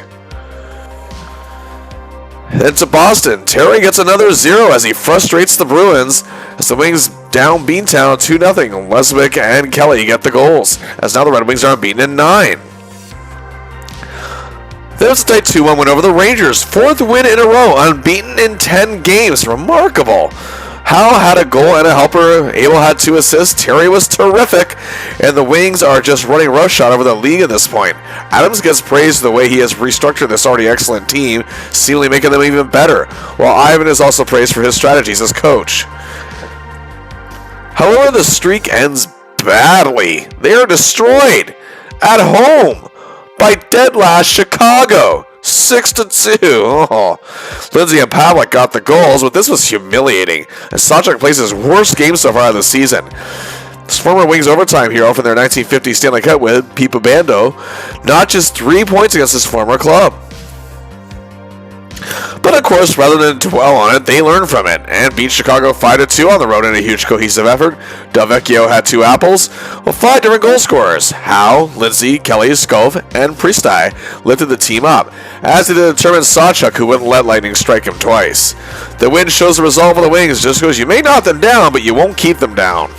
Then to Boston, Terry gets another 0 as he frustrates the Bruins as the Wings down Beantown 2-0. Leswick and Kelly get the goals, as now the Red Wings are unbeaten in 9. Then it's a tight 2-1 win over the Rangers. 4th win in a row, unbeaten in 10 games. Remarkable. Howe had a goal and a helper. Abel had 2 assists. Terry was terrific. And the Wings are just running roughshod over the league at this point. Adams gets praised for the way he has restructured this already excellent team, seemingly making them even better, while Ivan is also praised for his strategies as coach. However, the streak ends badly. They are destroyed at home by dead last Chicago. 6-2. Oh. Lindsay and Pavlik got the goals, but this was humiliating, as Sawchuk plays his worst game so far of the season. This former Wings overtime hero from their 1950 Stanley Cup win, Pipa Bando, not just 3 points against his former club. But of course, rather than dwell on it, they learned from it and beat Chicago 5-2 on the road in a huge cohesive effort. Delvecchio had 2 apples, while 5 different goal scorers, Howe, Lindsay, Kelly, Skov, and Priestai, lifted the team up, as did the determined Sawchuk, who wouldn't let lightning strike him twice. The win shows the resolve of the Wings, just goes, you may knock them down, but you won't keep them down.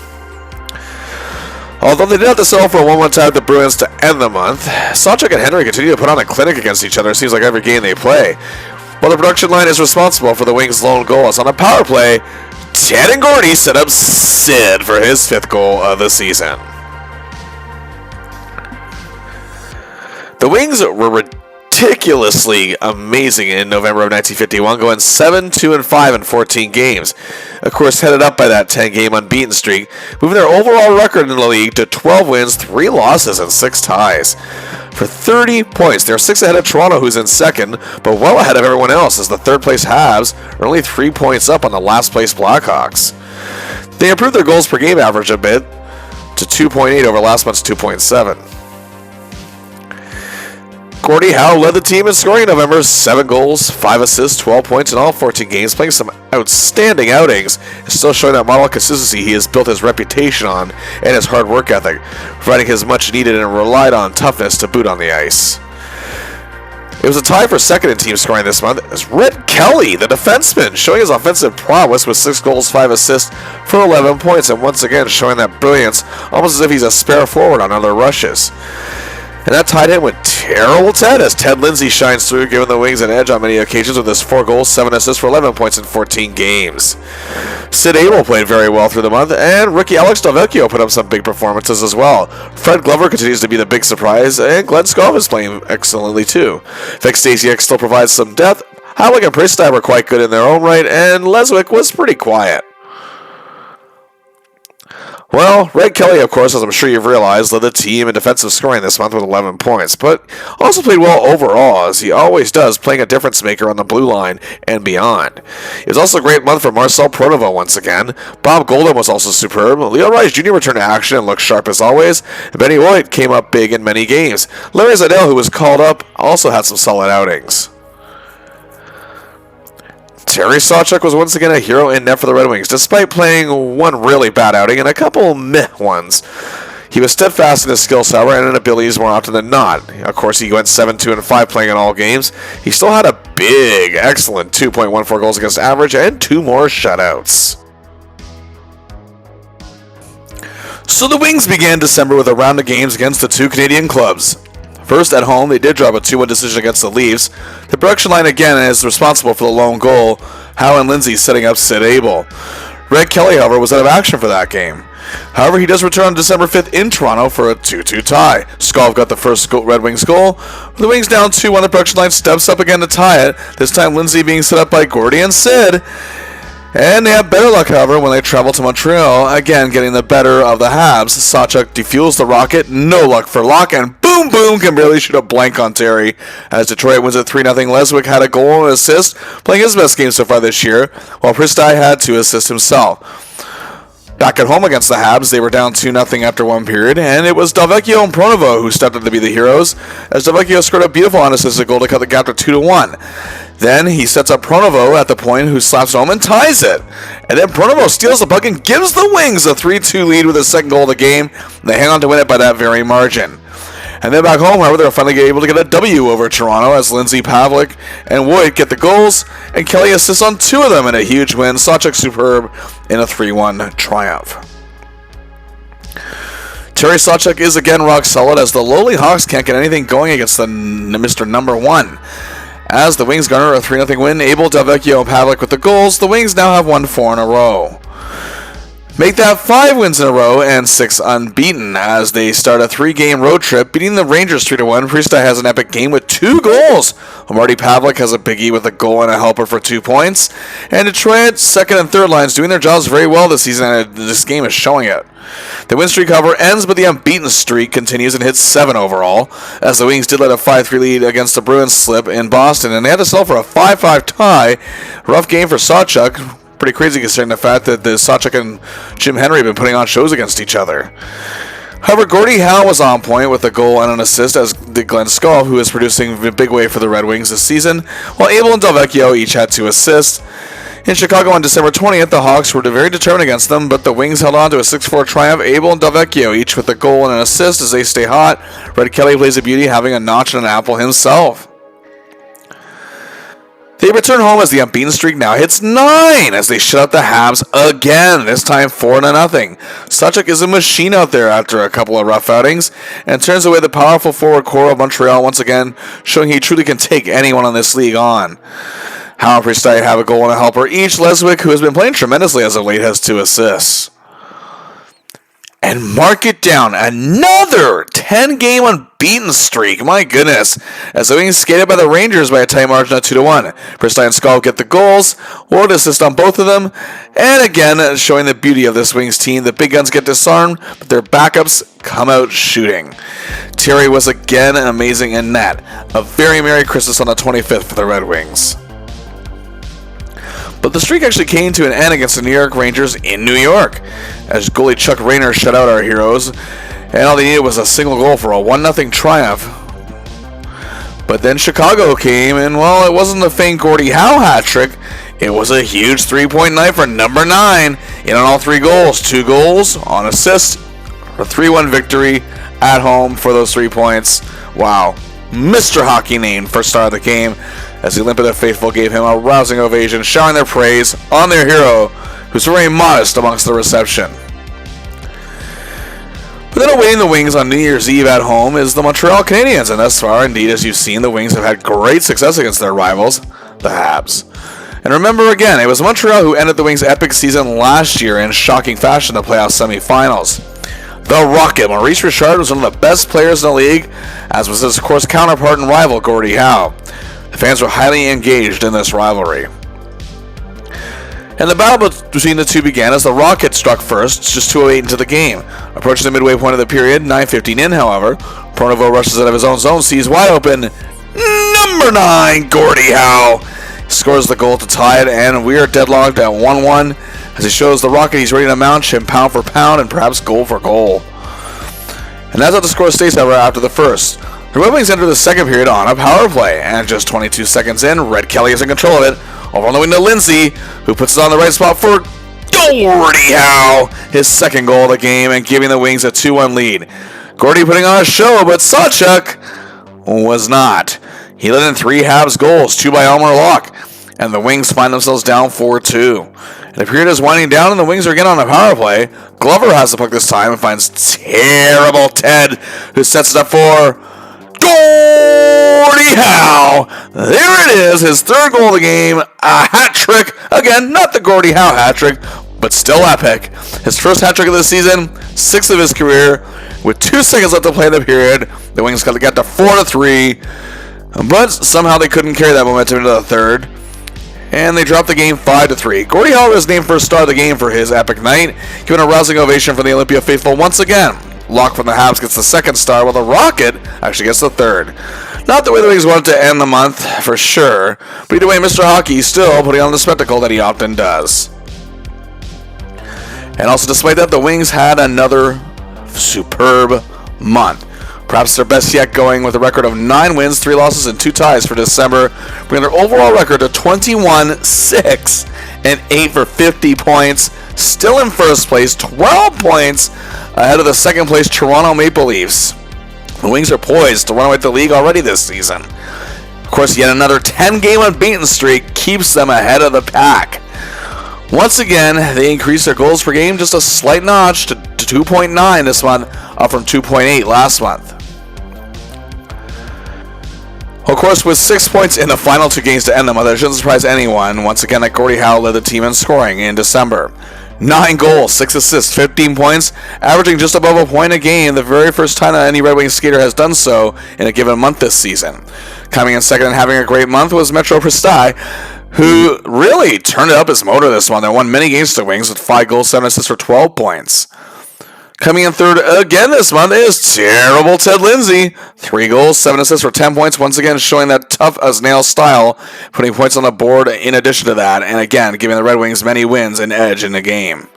Although they did have to settle for a 1-1 tie with the Bruins to end the month, Sawchuk and Henry continue to put on a clinic against each other, it seems like every game they play. While the production line is responsible for the Wings' lone goal, as on a power play, Ted and Gordy set up Sid for his 5th goal of the season. The Wings were ridiculously amazing in November of 1951, going 7-2-5 in 14 games. Of course, headed up by that 10-game unbeaten streak, moving their overall record in the league to 12 wins, 3 losses, and 6 ties. For 30 points, they're 6 ahead of Toronto, who's in second, but well ahead of everyone else, as the third-place Habs are only 3 points up on the last-place Blackhawks. They improved their goals per game average a bit to 2.8 over last month's 2.7. Gordie Howe led the team in scoring in November, 7 goals, 5 assists, 12 points in all 14 games, playing some outstanding outings, and still showing that model of consistency he has built his reputation on and his hard work ethic, providing his much needed and relied on toughness to boot on the ice. It was a tie for second in team scoring this month as Red Kelly, the defenseman, showing his offensive prowess with 6 goals, 5 assists for 11 points, and once again showing that brilliance, almost as if he's a spare forward on other rushes. And that tied in with terrible Ted, as Ted Lindsay shines through, giving the Wings an edge on many occasions with his 4 goals, 7 assists for 11 points in 14 games. Sid Abel played very well through the month, and rookie Alex Delvecchio put up some big performances as well. Fred Glover continues to be the big surprise, and Glenn Skov is playing excellently too. Vic Stasiak still provides some depth. Howlick and Priestai were quite good in their own right, and Leswick was pretty quiet. Well, Red Kelly, of course, as I'm sure you've realized, led the team in defensive scoring this month with 11 points, but also played well overall, as he always does, playing a difference maker on the blue line and beyond. It was also a great month for Marcel Pronovo once again. Bob Golden was also superb. Leo Rice Jr. returned to action and looked sharp as always. And Benny White came up big in many games. Larry Zadell, who was called up, also had some solid outings. Terry Sawchuk was once again a hero in net for the Red Wings, despite playing one really bad outing and a couple meh ones. He was steadfast in his skills, however, and in abilities more often than not. Of course, he went 7-2-5 playing in all games. He still had a big, excellent 2.14 goals against average and 2 more shutouts. So the Wings began December with a round of games against the 2 Canadian clubs. First, at home, they did drop a 2-1 decision against the Leafs. The production line again is responsible for the lone goal, Howe and Lindsay setting up Sid Abel. Red Kelly, however, was out of action for that game. However, he does return on December 5th in Toronto for a 2-2 tie. Skov got the first Red Wings goal. With the Wings down 2-1, the production line steps up again to tie it, this time Lindsay being set up by Gordie and Sid. And they have better luck, however, when they travel to Montreal, again getting the better of the Habs. Sawchuk defuels the rocket, no luck for Locke, and boom, can barely shoot a blank on Terry. As Detroit wins at 3-0, Leswick had a goal and an assist, playing his best game so far this year, while Priestai had 2 assists himself. Back at home against the Habs, they were down 2-0 after one period, and it was Delvecchio and Pronovo who stepped up to be the heroes, as Delvecchio scored a beautiful unassisted goal to cut the gap to 2-1. Then he sets up Pronovo at the point, who slaps home and ties it. And then Pronovo steals the puck and gives the Wings a 3-2 lead with his second goal of the game. They hang on to win it by that very margin. And then back home, however, they're finally able to get a W over Toronto as Lindsay, Pavlik, and Wood get the goals, and Kelly assists on 2 of them in a huge win. Sawchuk superb in a 3-1 triumph. Terry Sawchuk is again rock solid as the lowly Hawks can't get anything going against the Mr. Number 1. As the Wings garner a 3-0 win, Abel, Delvecchio, and Pavlik with the goals, the Wings now have won 4 in a row. Make that 5 wins in a row and 6 unbeaten as they start a 3-game road trip, beating the Rangers 3-1. Priestai has an epic game with 2 goals. Marty Pavlik has a biggie with a goal and a helper for 2 points. And Detroit's second and third lines doing their jobs very well this season, and this game is showing it. The win streak, however, ends, but the unbeaten streak continues and hits 7 overall, as the Wings did let a 5-3 lead against the Bruins slip in Boston, and they had to settle for a 5-5 tie. Rough game for Sawchuk. Pretty crazy considering the fact that the Sawchuk and Jim Henry have been putting on shows against each other. However, Gordie Howe was on point with a goal and an assist, as did Glenn Skull, who is producing a big way for the Red Wings this season, while Abel and Delvecchio each had 2 assists. In Chicago on December 20th, the Hawks were very determined against them, but the Wings held on to a 6-4 triumph. Abel and Delvecchio each with a goal and an assist as they stay hot. Red Kelly plays a beauty, having a notch and an apple himself. They return home as the unbeaten streak now hits 9 as they shut out the Habs again, this time 4-0. Sawchuk is a machine out there after a couple of rough outings and turns away the powerful forward core of Montreal once again, showing he truly can take anyone in this league on. Howe and Priestai have a goal and a helper each. Leswick, who has been playing tremendously as of late, has 2 assists. And mark it down, another 10-game unbeaten streak. My goodness. As the Wings skated by the Rangers by a tight margin of 2-1. Priestai and Skull get the goals, Ward assist on both of them, and again, showing the beauty of this Wings team. The big guns get disarmed, but their backups come out shooting. Terry was again amazing in net. A very Merry Christmas on the 25th for the Red Wings. But the streak actually came to an end against the New York Rangers in New York, as goalie Chuck Rayner shut out our heroes, and all they needed was a single goal for a 1-0 triumph. But then Chicago came, and well, it wasn't the faint Gordie Howe hat trick, it was a huge 3-point night for number 9, in on all 3 goals, 2 goals on assist, a 3-1 victory at home for those 3 points. Wow, Mr. Hockey named first star of the game, as the Olympia faithful gave him a rousing ovation, showering their praise on their hero, who's very modest amongst the reception. But then awaiting the Wings on New Year's Eve at home is the Montreal Canadiens, and thus far, indeed, as you've seen, the Wings have had great success against their rivals, the Habs. And remember again, it was Montreal who ended the Wings' epic season last year in shocking fashion in the playoff semifinals. The Rocket, Maurice Richard, was one of the best players in the league, as was his, of course, counterpart and rival, Gordie Howe. The fans were highly engaged in this rivalry. And the battle between the two began as the Rocket struck first, just 2:08 into the game. Approaching the midway point of the period, 9:15 in, however, Pronovo rushes out of his own zone, sees wide open, number 9, Gordie Howe, scores the goal to tie it, and we are deadlocked at 1-1, as he shows the Rocket he's ready to mount him pound for pound and perhaps goal for goal. And that's how the score stays, however, after the first. The Red Wings enter the second period on a power play, and just 22 seconds in, Red Kelly is in control of it, over on the wing to Lindsay, who puts it on the right spot for Gordie Howe, his second goal of the game, and giving the Wings a 2-1 lead. Gordie putting on a show, but Sawchuk was not. He let in 3 Habs goals, 2 by Elmer Locke, and the Wings find themselves down 4-2. And the period is winding down, and the Wings are again on a power play. Glover has the puck this time and finds terrible Ted, who sets it up for Gordie Howe. There it is, his 3rd goal of the game, a hat trick. Again, not the Gordie Howe hat trick, but still epic. His first hat trick of the season, 6th of his career. With 2 seconds left to play in the period, the Wings got to 4-3, but somehow they couldn't carry that momentum into the 3rd, and they dropped the game 5-3. Gordie Howe was named first star of the game for his epic night, given a rousing ovation from the Olympia faithful once again. Locke from the Habs gets the 2nd star, while the Rocket actually gets the 3rd. Not the way the Wings wanted to end the month, for sure, but either way, Mr. Hockey still putting on the spectacle that he often does. And also, despite that, the Wings had another superb month. Perhaps their best yet, going with a record of 9 wins, 3 losses, and 2 ties for December, bringing their overall record to 21-6 and 8 for 50 points. Still in first place, 12 points ahead of the second place Toronto Maple Leafs. The Wings are poised to run away with the league already this season. Of course, yet another 10-game unbeaten streak keeps them ahead of the pack. Once again, they increased their goals per game just a slight notch to 2.9 this month, up from 2.8 last month. Of course, with 6 points in the final 2 games to end the month, it shouldn't surprise anyone once again that Gordie Howe led the team in scoring in December. 9 goals, 6 assists, 15 points, averaging just above a point a game, the very first time that any Red Wings skater has done so in a given month this season. Coming in second and having a great month was Metro Prestai, who really turned up his motor this month and won many games to the Wings with 5 goals, 7 assists for 12 points. Coming in third again this month is terrible Ted Lindsay. 3 goals, 7 assists for 10 points, once again showing that tough as nails style, putting points on the board in addition to that, and again giving the Red Wings many wins and edge in the game.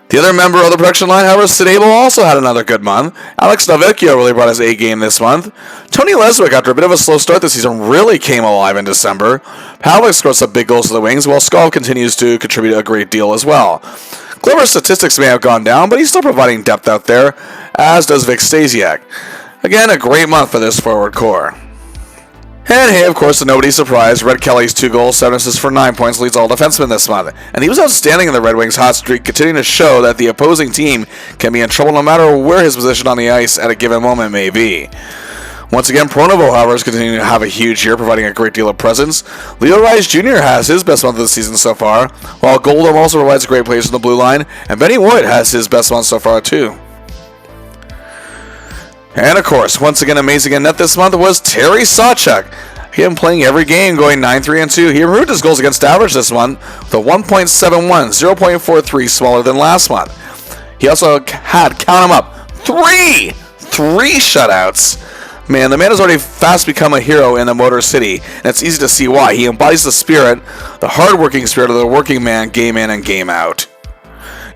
The other member of the production line, however, Sid Abel, also had another good month. Alex Delvecchio really brought his A game this month. Tony Leswick, after a bit of a slow start this season, really came alive in December. Pavlik scored some big goals for the Wings, while Skull continues to contribute a great deal as well. Glover's statistics may have gone down, but he's still providing depth out there, as does Vic Stasiak. Again, a great month for this forward core. And hey, of course, to nobody's surprise, Red Kelly's 2 goals, 7 assists for 9 points leads all defensemen this month. And he was outstanding in the Red Wings' hot streak, continuing to show that the opposing team can be in trouble no matter where his position on the ice at a given moment may be. Once again, Pronovo, however, is continuing to have a huge year, providing a great deal of presence. Leo Rice Jr. has his best month of the season so far, while Goldum also provides great plays from the blue line, and Benny Wood has his best month so far too. And of course, once again amazing in net this month was Terry Sawchuk. Him playing every game, going 9-3-2. He improved his goals against average this month with a 1.71, 0.43 smaller than last month. He also had, count him up, three shutouts. Man, the man has already fast become a hero in the Motor City, and it's easy to see why. He embodies the spirit, the hard-working spirit of the working man, game in and game out.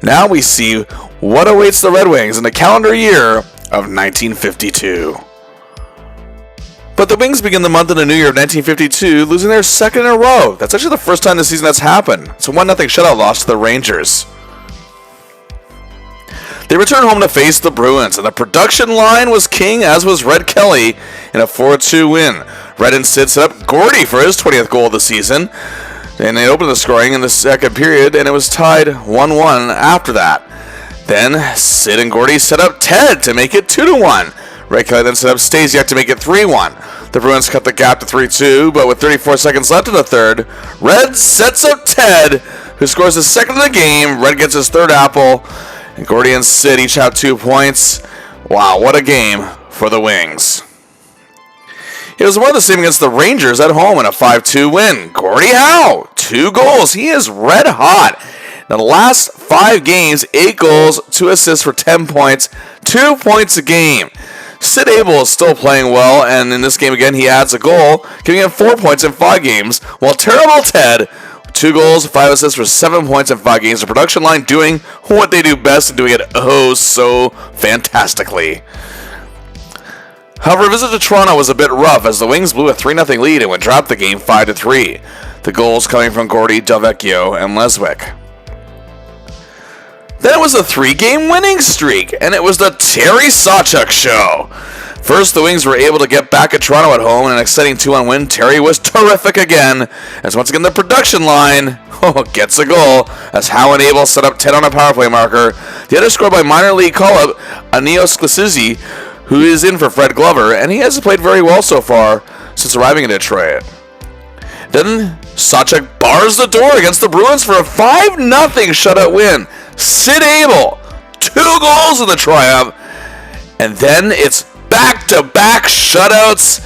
Now we see what awaits the Red Wings in the calendar year of 1952. But the Wings begin the month in the new year of 1952, losing their second in a row. That's actually the first time this season that's happened. It's a 1-0 shutout loss to the Rangers. They return home to face the Bruins, and the production line was king, as was Red Kelly, in a 4-2 win. Red and Sid set up Gordie for his 20th goal of the season, and they opened the scoring in the second period, and it was tied 1-1 after that. Then Sid and Gordie set up Ted to make it 2-1. Red Kelly then set up Stasiak to make it 3-1. The Bruins cut the gap to 3-2, but with 34 seconds left in the third, Red sets up Ted, who scores his second of the game. Red gets his third apple, and Gordie and Sid each have 2 points. Wow, what a game for the Wings. It was more the same against the Rangers at home in a 5-2 win. Gordie Howe, 2 goals. He is red hot. Now, the last 5 games, 8 goals, 2 assists for 10 points, 2 points a game. Sid Abel is still playing well, and in this game again, he adds a goal, giving him 4 points in 5 games, while Terrible Ted, 2 goals, 5 assists for 7 points in 5 games. The production line doing what they do best and doing it oh so fantastically. However, a visit to Toronto was a bit rough as the Wings blew a 3-0 lead and would drop the game 5-3. The goals coming from Gordie, Delvecchio, and Leswick. Then it was a 3-game winning streak, and it was the Terry Sawchuk show. First, the Wings were able to get back at Toronto at home in an exciting 2-1 win. Terry was terrific again, as once again the production line gets a goal, as Howe and Abel set up Ted on a power play marker. The other scored by minor league call-up Anios Glasizi, who is in for Fred Glover, and he has played very well so far since arriving in Detroit. Then Sawchuk bars the door against the Bruins for a 5-0 shutout win. Sid Abel, 2 goals in the triumph, and then it's back-to-back shutouts.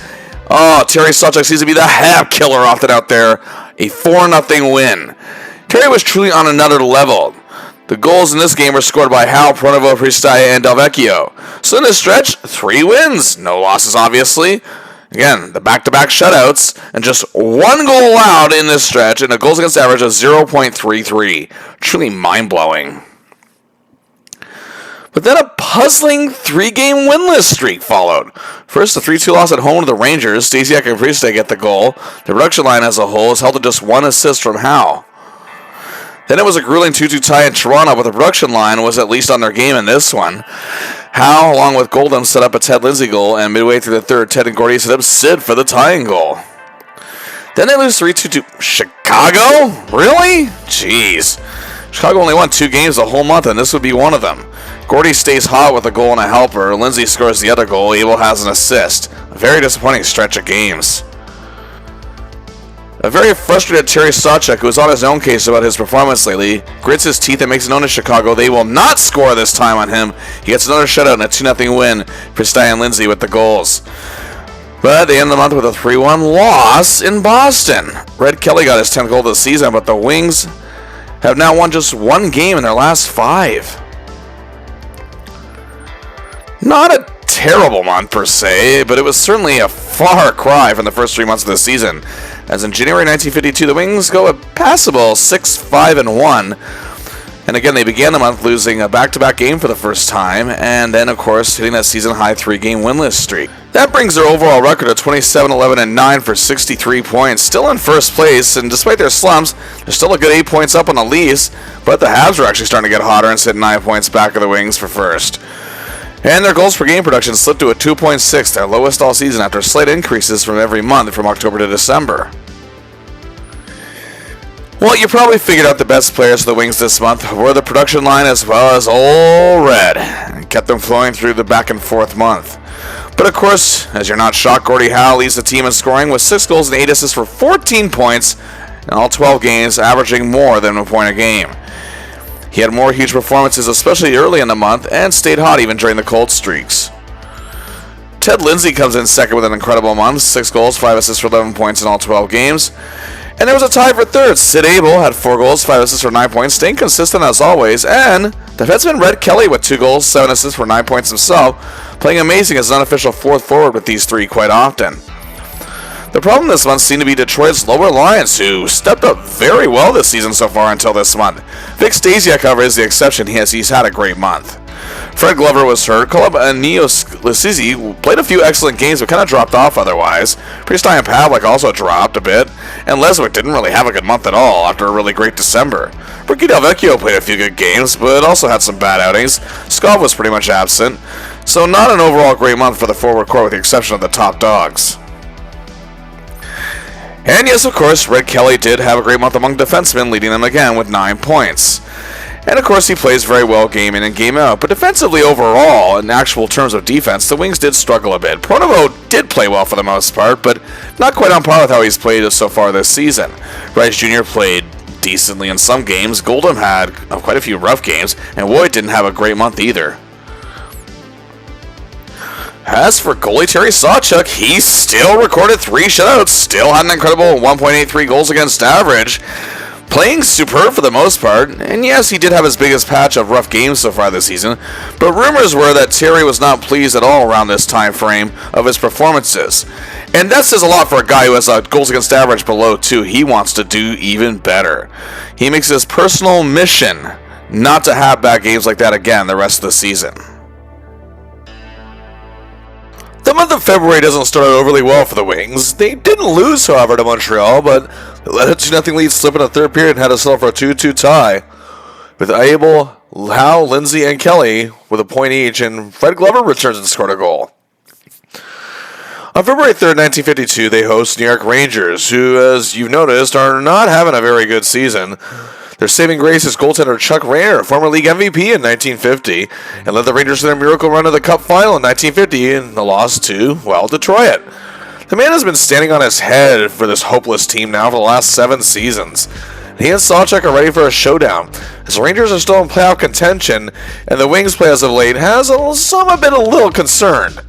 Oh, Terry Sawchuk seems to be the half killer often out there. A 4-0 win. Terry was truly on another level. The goals in this game were scored by Howe, Pronovo, Prestai, and Delvecchio. So in this stretch, 3 wins. No losses, obviously. Again, the back-to-back shutouts, and just 1 goal allowed in this stretch, and a goals against average of 0.33. Truly mind-blowing. But then a puzzling 3-game winless streak followed. First, a 3-2 loss at home to the Rangers. Stasiak and Prestai get the goal. The production line as a whole is held to just 1 assist from Howe. Then it was a grueling 2-2 tie in Toronto, but the production line was at least on their game in this one. Howe, along with Goldham, set up a Ted Lindsay goal, and midway through the third, Ted and Gordy set up Sid for the tying goal. Then they lose 3-2 to Chicago? Really? Jeez. Chicago only won 2 games the whole month, and this would be one of them. Gordy stays hot with a goal and a helper. Lindsay scores the other goal. Abel has an assist. A very disappointing stretch of games. A very frustrated Terry Sawchuk, who is on his own case about his performance lately, grits his teeth and makes it known to Chicago they will not score this time on him. He gets another shutout and a 2-0 win for Sty and Lindsay with the goals. But they end the month with a 3-1 loss in Boston. Red Kelly got his 10th goal of the season, but the Wings have now won just 1 game in their last 5. Not a terrible month per se, but it was certainly a far cry from the first 3 months of the season. As in January 1952, the Wings go a passable 6-5-1. And again, they began the month losing a back-to-back game for the first time, and then, of course, hitting that season-high 3-game winless streak. That brings their overall record to 27-11-9 for 63 points, still in first place, and despite their slumps, they're still a good 8 points up on the Leafs, but the Habs are actually starting to get hotter and sit 9 points back of the Wings for first. And their goals per game production slipped to a 2.6, their lowest all season after slight increases from every month from October to December. Well, you probably figured out the best players of the Wings this month were the production line as well as Old Red, and kept them flowing through the back and forth month. But of course, as you're not shocked, Gordie Howe leads the team in scoring with 6 goals and 8 assists for 14 points in all 12 games, averaging more than a point a game. He had more huge performances, especially early in the month, and stayed hot even during the cold streaks. Ted Lindsay comes in second with an incredible month, 6 goals, 5 assists for 11 points in all 12 games. And there was a tie for third. Sid Abel had 4 goals, 5 assists for 9 points, staying consistent as always. And defenseman Red Kelly with 2 goals, 7 assists for 9 points himself, playing amazing as an unofficial fourth forward with these 3 quite often. The problem this month seemed to be Detroit's lower lines, who stepped up very well this season so far until this month. Vic Stasiak, however, is the exception. He's had a great month. Fred Glover was hurt. Kolab and Lisizi played a few excellent games, but kind of dropped off otherwise. Priestai and Pavlik also dropped a bit, and Leswick didn't really have a good month at all after a really great December. Ricky Del Vecchio played a few good games, but also had some bad outings. Skov was pretty much absent, so not an overall great month for the forward core with the exception of the top dogs. And yes, of course, Red Kelly did have a great month among defensemen, leading them again with 9 points. And of course, he plays very well game in and game out. But defensively overall, in actual terms of defense, the Wings did struggle a bit. Pronovo did play well for the most part, but not quite on par with how he's played so far this season. Rice Jr. played decently in some games. Goldham had quite a few rough games, and Wood didn't have a great month either. As for goalie Terry Sawchuk, he still recorded 3 shutouts, still had an incredible 1.83 goals against average, playing superb for the most part, and yes, he did have his biggest patch of rough games so far this season, but rumors were that Terry was not pleased at all around this time frame of his performances. And that says a lot for a guy who has a goals against average below 2. He wants to do even better. He makes it his personal mission not to have bad games like that again the rest of the season. The month of February doesn't start out overly well for the Wings. They didn't lose, however, to Montreal, but they let a 2-0 lead slip in the third period and had to settle for a 2-2 tie, with Abel, Howe, Lindsay, and Kelly with a point each, and Fred Glover returns and scored a goal. On February 3rd, 1952, they host New York Rangers, who, as you've noticed, are not having a very good season. Their saving grace is goaltender Chuck Rayner, former league MVP in 1950, and led the Rangers to their miracle run to the Cup final in 1950 in the loss to, well, Detroit. The man has been standing on his head for this hopeless team now for the last 7 seasons. He and Sawchuk are ready for a showdown, as the Rangers are still in playoff contention, and the Wings play as of late has been a little concerned.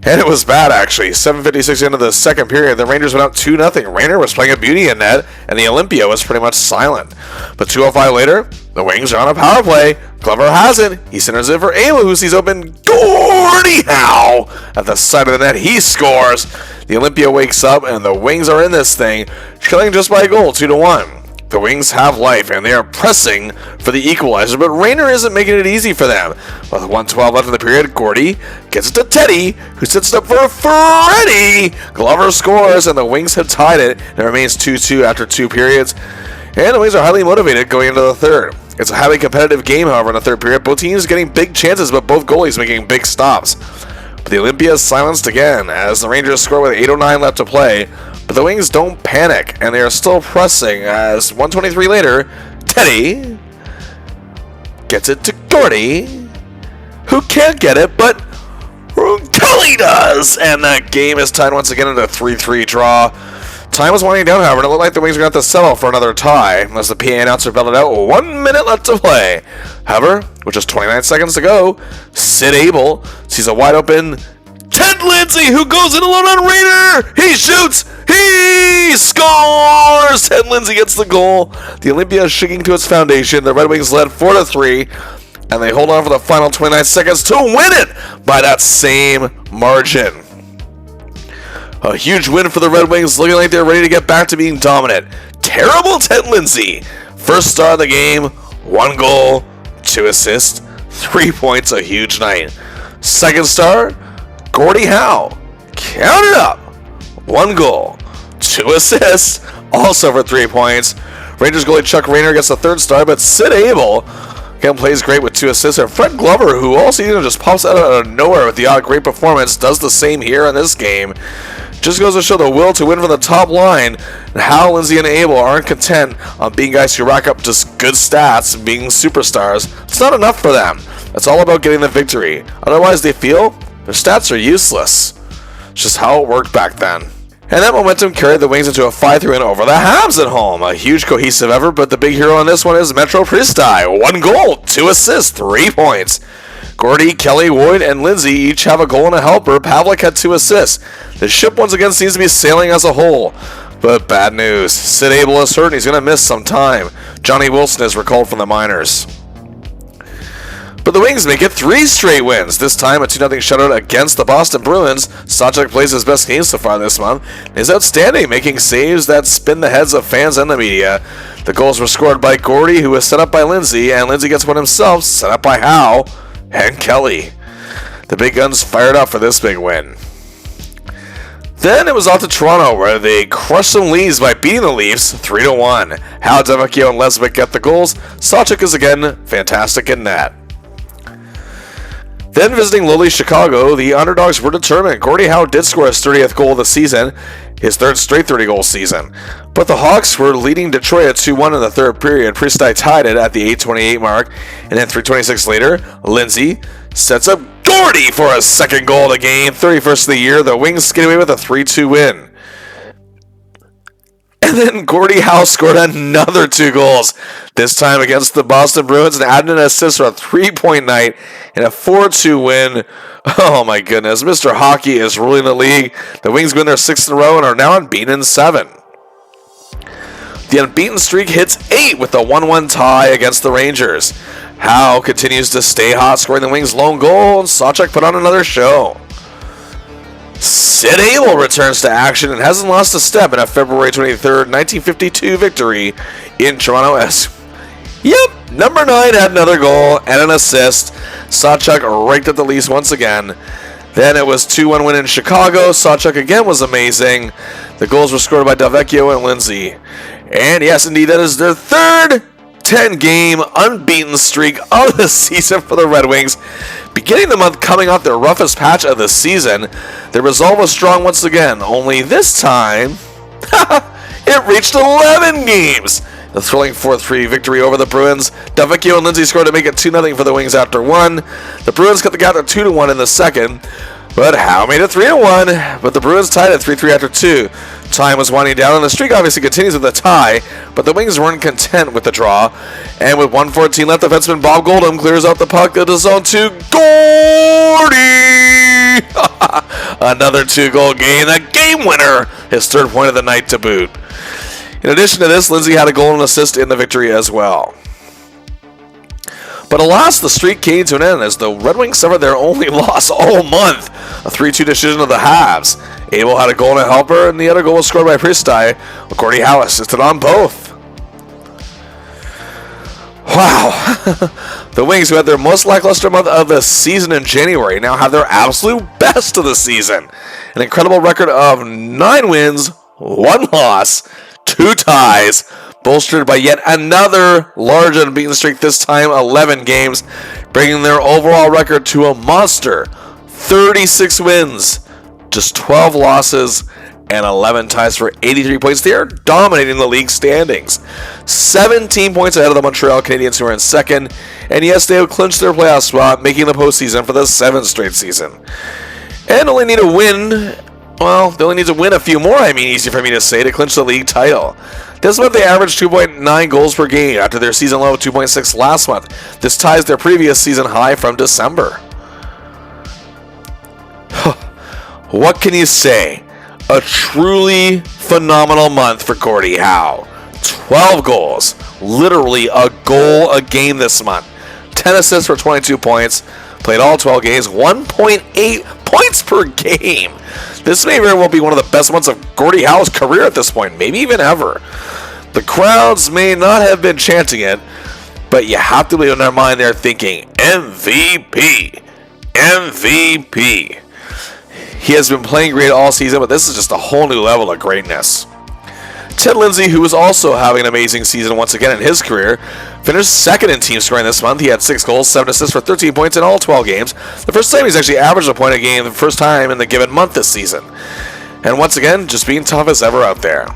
And it was bad, actually. 7:56 into the second period, the Rangers went up 2-0. Rayner was playing a beauty in net, and the Olympia was pretty much silent. But 2:05 later, the Wings are on a power play. Glover has it. He centers it for Ayla, who sees open Gordie Howe at the side of the net. He scores. The Olympia wakes up, and the Wings are in this thing, trailing just by a goal, 2-1. The Wings have life, and they are pressing for the equalizer, but Rayner isn't making it easy for them. With 1:12 left in the period, Gordy gets it to Teddy, who sets it up for Freddie. Glover scores, and the Wings have tied it. It remains 2-2 after 2 periods, and the Wings are highly motivated going into the third. It's a highly competitive game, however, in the third period. Both teams getting big chances, but both goalies making big stops. But the Olympia is silenced again as the Rangers score with 8:09 left to play. But the Wings don't panic, and they are still pressing as 1:23 later, Teddy gets it to Gordy, who can't get it, but Kelly does! And that game is tied once again into a 3-3 draw. Time was winding down, however, and it looked like the Wings were going to have to settle for another tie, as the PA announcer belted out 1 minute left to play. However, with just 29 seconds to go, Sid Abel sees a wide open Ted Lindsay, who goes in alone on Raider! He shoots! He scores! Ted Lindsay gets the goal. The Olympia is shaking to its foundation. The Red Wings led 4-3, and they hold on for the final 29 seconds to win it by that same margin. A huge win for the Red Wings, looking like they're ready to get back to being dominant. Terrible Ted Lindsay. First star of the game, 1 goal, 2 assists, 3 points, a huge night. Second star, Gordie Howe. Count it up. 1 goal, 2 assists, also for 3 points. Rangers goalie Chuck Rayner gets the third star, but Sid Abel again plays great with 2 assists. And Fred Glover, who all season just pops out of nowhere with the odd great performance, does the same here in this game. Just goes to show the will to win from the top line. And Howe, Lindsay, and Abel aren't content on being guys who rack up just good stats and being superstars. It's not enough for them. It's all about getting the victory. Otherwise, they feel their stats are useless. It's just how it worked back then. And that momentum carried the Wings into a 5-3 win over the Habs at home. A huge cohesive effort, but the big hero on this one is Metro Pristai. 1 goal, 2 assists, 3 points. Gordy, Kelly, Wood, and Lindsay each have a goal and a helper. Pavlik had 2 assists. The ship once again seems to be sailing as a whole. But bad news. Sid Abel is hurt and he's going to miss some time. Johnny Wilson is recalled from the minors. But the Wings make it 3 straight wins. This time a 2-0 shutout against the Boston Bruins. Sawchuk plays his best game so far this month. He's outstanding, making saves that spin the heads of fans and the media. The goals were scored by Gordy, who was set up by Lindsay, and Lindsay gets one himself, set up by Howe and Kelly. The big guns fired up for this big win. Then it was off to Toronto, where they crushed some Leafs by beating the Leafs 3-1. Howe, Devecchio, and Lesbick get the goals. Sawchuk is again fantastic in net. Then visiting lowly Chicago, the underdogs were determined. Gordie Howe did score his 30th goal of the season, his third straight 30-goal season. But the Hawks were leading Detroit at 2-1 in the third period. Pristai tied it at the 8:28 mark, and then 3:26 later, Lindsay sets up Gordie for a second goal of the game, 31st of the year. The Wings skid away with a 3-2 win. And then Gordie Howe scored another 2 goals, this time against the Boston Bruins, and added an assist for a 3-point night in a 4-2 win. Oh my goodness, Mr. Hockey is ruling the league. The Wings win their 6th in a row and are now unbeaten in 7. The unbeaten streak hits 8 with a 1-1 tie against the Rangers. Howe continues to stay hot, scoring the Wings' lone goal, and Sawchuk put on another show. Sid Abel returns to action and hasn't lost a step in a February 23rd, 1952 victory in Toronto as... Yep, number 9 had another goal and an assist. Sawchuk raked at the Leafs once again. Then it was 2-1 win in Chicago. Sawchuk again was amazing. The goals were scored by Devecchio and Lindsay. And yes, indeed, that is their third 10-game unbeaten streak of the season for the Red Wings. Beginning the month coming off their roughest patch of the season, their resolve was strong once again, only this time, it reached 11 games. The thrilling 4-3 victory over the Bruins. Devecchio and Lindsay scored to make it 2-0 for the Wings after 1. The Bruins cut the gap to 2-1 in the second, but Howe made it 3-1, but the Bruins tied at 3-3 after 2. Time was winding down, and the streak obviously continues with a tie, but the Wings weren't content with the draw. And with 1:14 left, defenseman Bob Goldham clears out the puck to zone 2. Gordy! Another 2-goal game, the game winner, his 3rd point of the night to boot. In addition to this, Lindsay had a goal and assist in the victory as well. But alas, the streak came to an end as the Red Wings suffered their only loss all month, a 3-2 decision of the Habs. Abel had a goal and a helper, and the other goal was scored by Pristai. Gordie Howe assisted on both. Wow. The Wings, who had their most lackluster month of the season in January, now have their absolute best of the season. An incredible record of 9 wins, 1 loss, 2 ties, bolstered by yet another large unbeaten streak, this time 11 games, bringing their overall record to a monster 36 wins, just 12 losses, and 11 ties for 83 points. They are dominating the league standings. 17 points ahead of the Montreal Canadiens, who are in second. And yes, they have clinched their playoff spot, making the postseason for the 7th straight season. And only need a win. Well, they only need to win a few more, easy for me to say, to clinch the league title. This month they averaged 2.9 goals per game after their season low of 2.6 last month. This ties their previous season high from December. What can you say? A truly phenomenal month for Gordie Howe. 12 goals, literally a goal a game this month. 10 assists for 22 points, played all 12 games, 1.8 points per game. This may very well be one of the best months of Gordie Howe's career at this point, maybe even ever. The crowds may not have been chanting it, but you have to believe in their mind they're thinking, MVP, MVP. He has been playing great all season, but this is just a whole new level of greatness. Ted Lindsay, who is also having an amazing season once again in his career, finished second in team scoring this month. He had 6 goals, 7 assists for 13 points in all 12 games. The first time he's actually averaged a point a game the first time in the given month this season. And once again, just being tough as ever out there.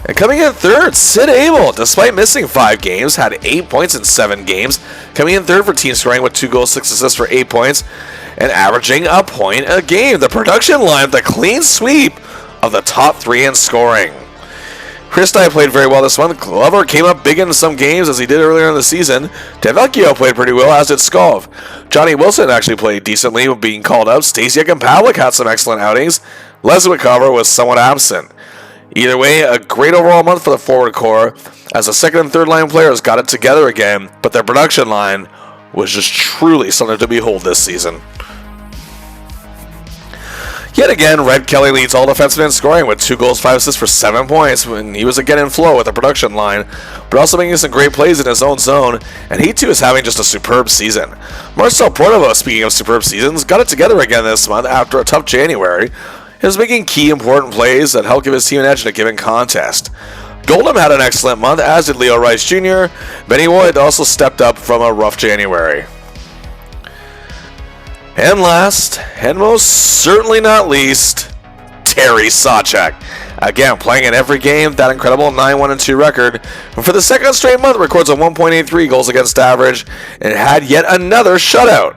And coming in third, Sid Abel, despite missing 5 games, had 8 points in 7 games, coming in third for team scoring with 2 goals, 6 assists for 8 points, and averaging a point a game. The production line, the clean sweep of the top 3 in scoring. Christie played very well this month. Glover came up big in some games as he did earlier in the season. Devecchio played pretty well, as did Skov. Johnny Wilson actually played decently, being called out. Stasiak and Pavlik had some excellent outings. Leslie McCover was somewhat absent. Either way, a great overall month for the forward core, as the second and third line players got it together again, but their production line was just truly something to behold this season. Yet again, Red Kelly leads all defensemen in scoring with 2 goals, 5 assists for 7 points when he was again in flow with the production line, but also making some great plays in his own zone, and he too is having just a superb season. Marcel Pronovo, speaking of superb seasons, got it together again this month after a tough January. He was making key important plays that helped give his team an edge in a given contest. Goldham had an excellent month, as did Leo Rice Jr. Benny Wood also stepped up from a rough January. And last, and most certainly not least, Terry Sawchuk. Again, playing in every game, that incredible 9-1-2 record. And for the second straight month, records a 1.83 goals against average, and had yet another shutout.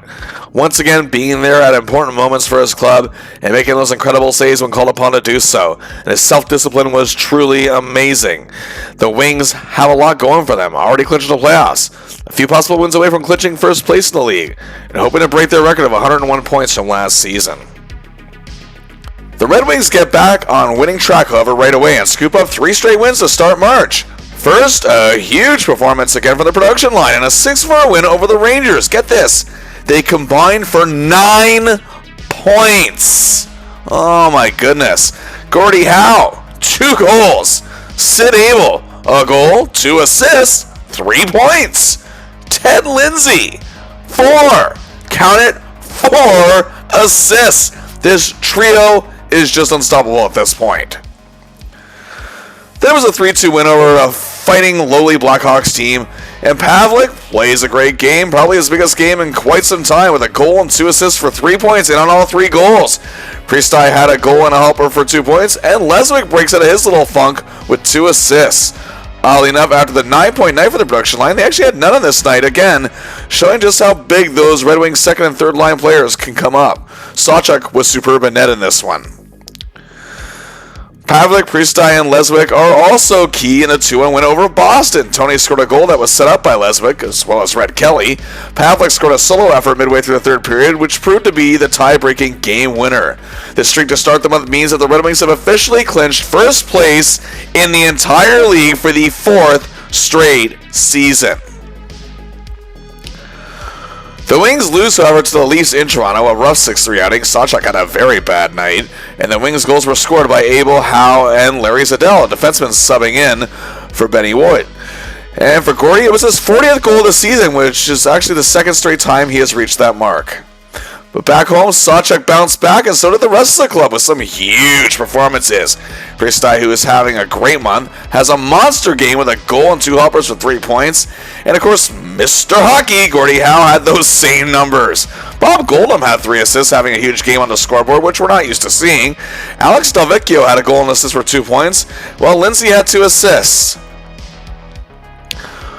Once again, being there at important moments for his club, and making those incredible saves when called upon to do so. And his self-discipline was truly amazing. The Wings have a lot going for them, already clinching the playoffs. A few possible wins away from clinching first place in the league, and hoping to break their record of 101 points from last season. The Red Wings get back on winning track, however, right away and scoop up 3 straight wins to start March. First, a huge performance again for the production line and a 6-4 win over the Rangers. Get this, they combined for 9 points. Oh my goodness. Gordie Howe, 2 goals. Sid Abel, a goal, 2 assists, 3 points. Ted Lindsay, 4. Count it, 4 assists. This trio is just unstoppable at this point. There was a 3-2 win over a fighting lowly Blackhawks team, and Pavlik plays a great game, probably his biggest game in quite some time, with a goal and 2 assists for 3 points and on all 3 goals. Christie had a goal and a helper for 2 points, and Leswick breaks out of his little funk with 2 assists. Oddly enough, after the 9-point night for the production line, they actually had none on this night again, showing just how big those Red Wings second and third line players can come up. Sawchuk was superb in net in this one. Pavlik, Christie, and Leswick are also key in a 2-1 win over Boston. Tony scored a goal that was set up by Leswick, as well as Red Kelly. Pavlik scored a solo effort midway through the third period, which proved to be the tie-breaking game winner. This streak to start the month means that the Red Wings have officially clinched first place in the entire league for the 4th straight season. The Wings lose, however, to the Leafs in Toronto, a rough 6-3 outing. Sawchuk had a very bad night, and the Wings' goals were scored by Abel, Howe, and Larry Zadell, a defenseman subbing in for Benny Wood. And for Gordie, it was his 40th goal of the season, which is actually the 2nd straight time he has reached that mark. But back home, Sawchuk bounced back, and so did the rest of the club with some huge performances. Pristai, who is having a great month, has a monster game with a goal and 2 helpers for 3 points. And of course, Mr. Hockey, Gordie Howe, had those same numbers. Bob Goldham had 3 assists, having a huge game on the scoreboard, which we're not used to seeing. Alex Delvecchio had a goal and assist for 2 points, while Lindsay had 2 assists.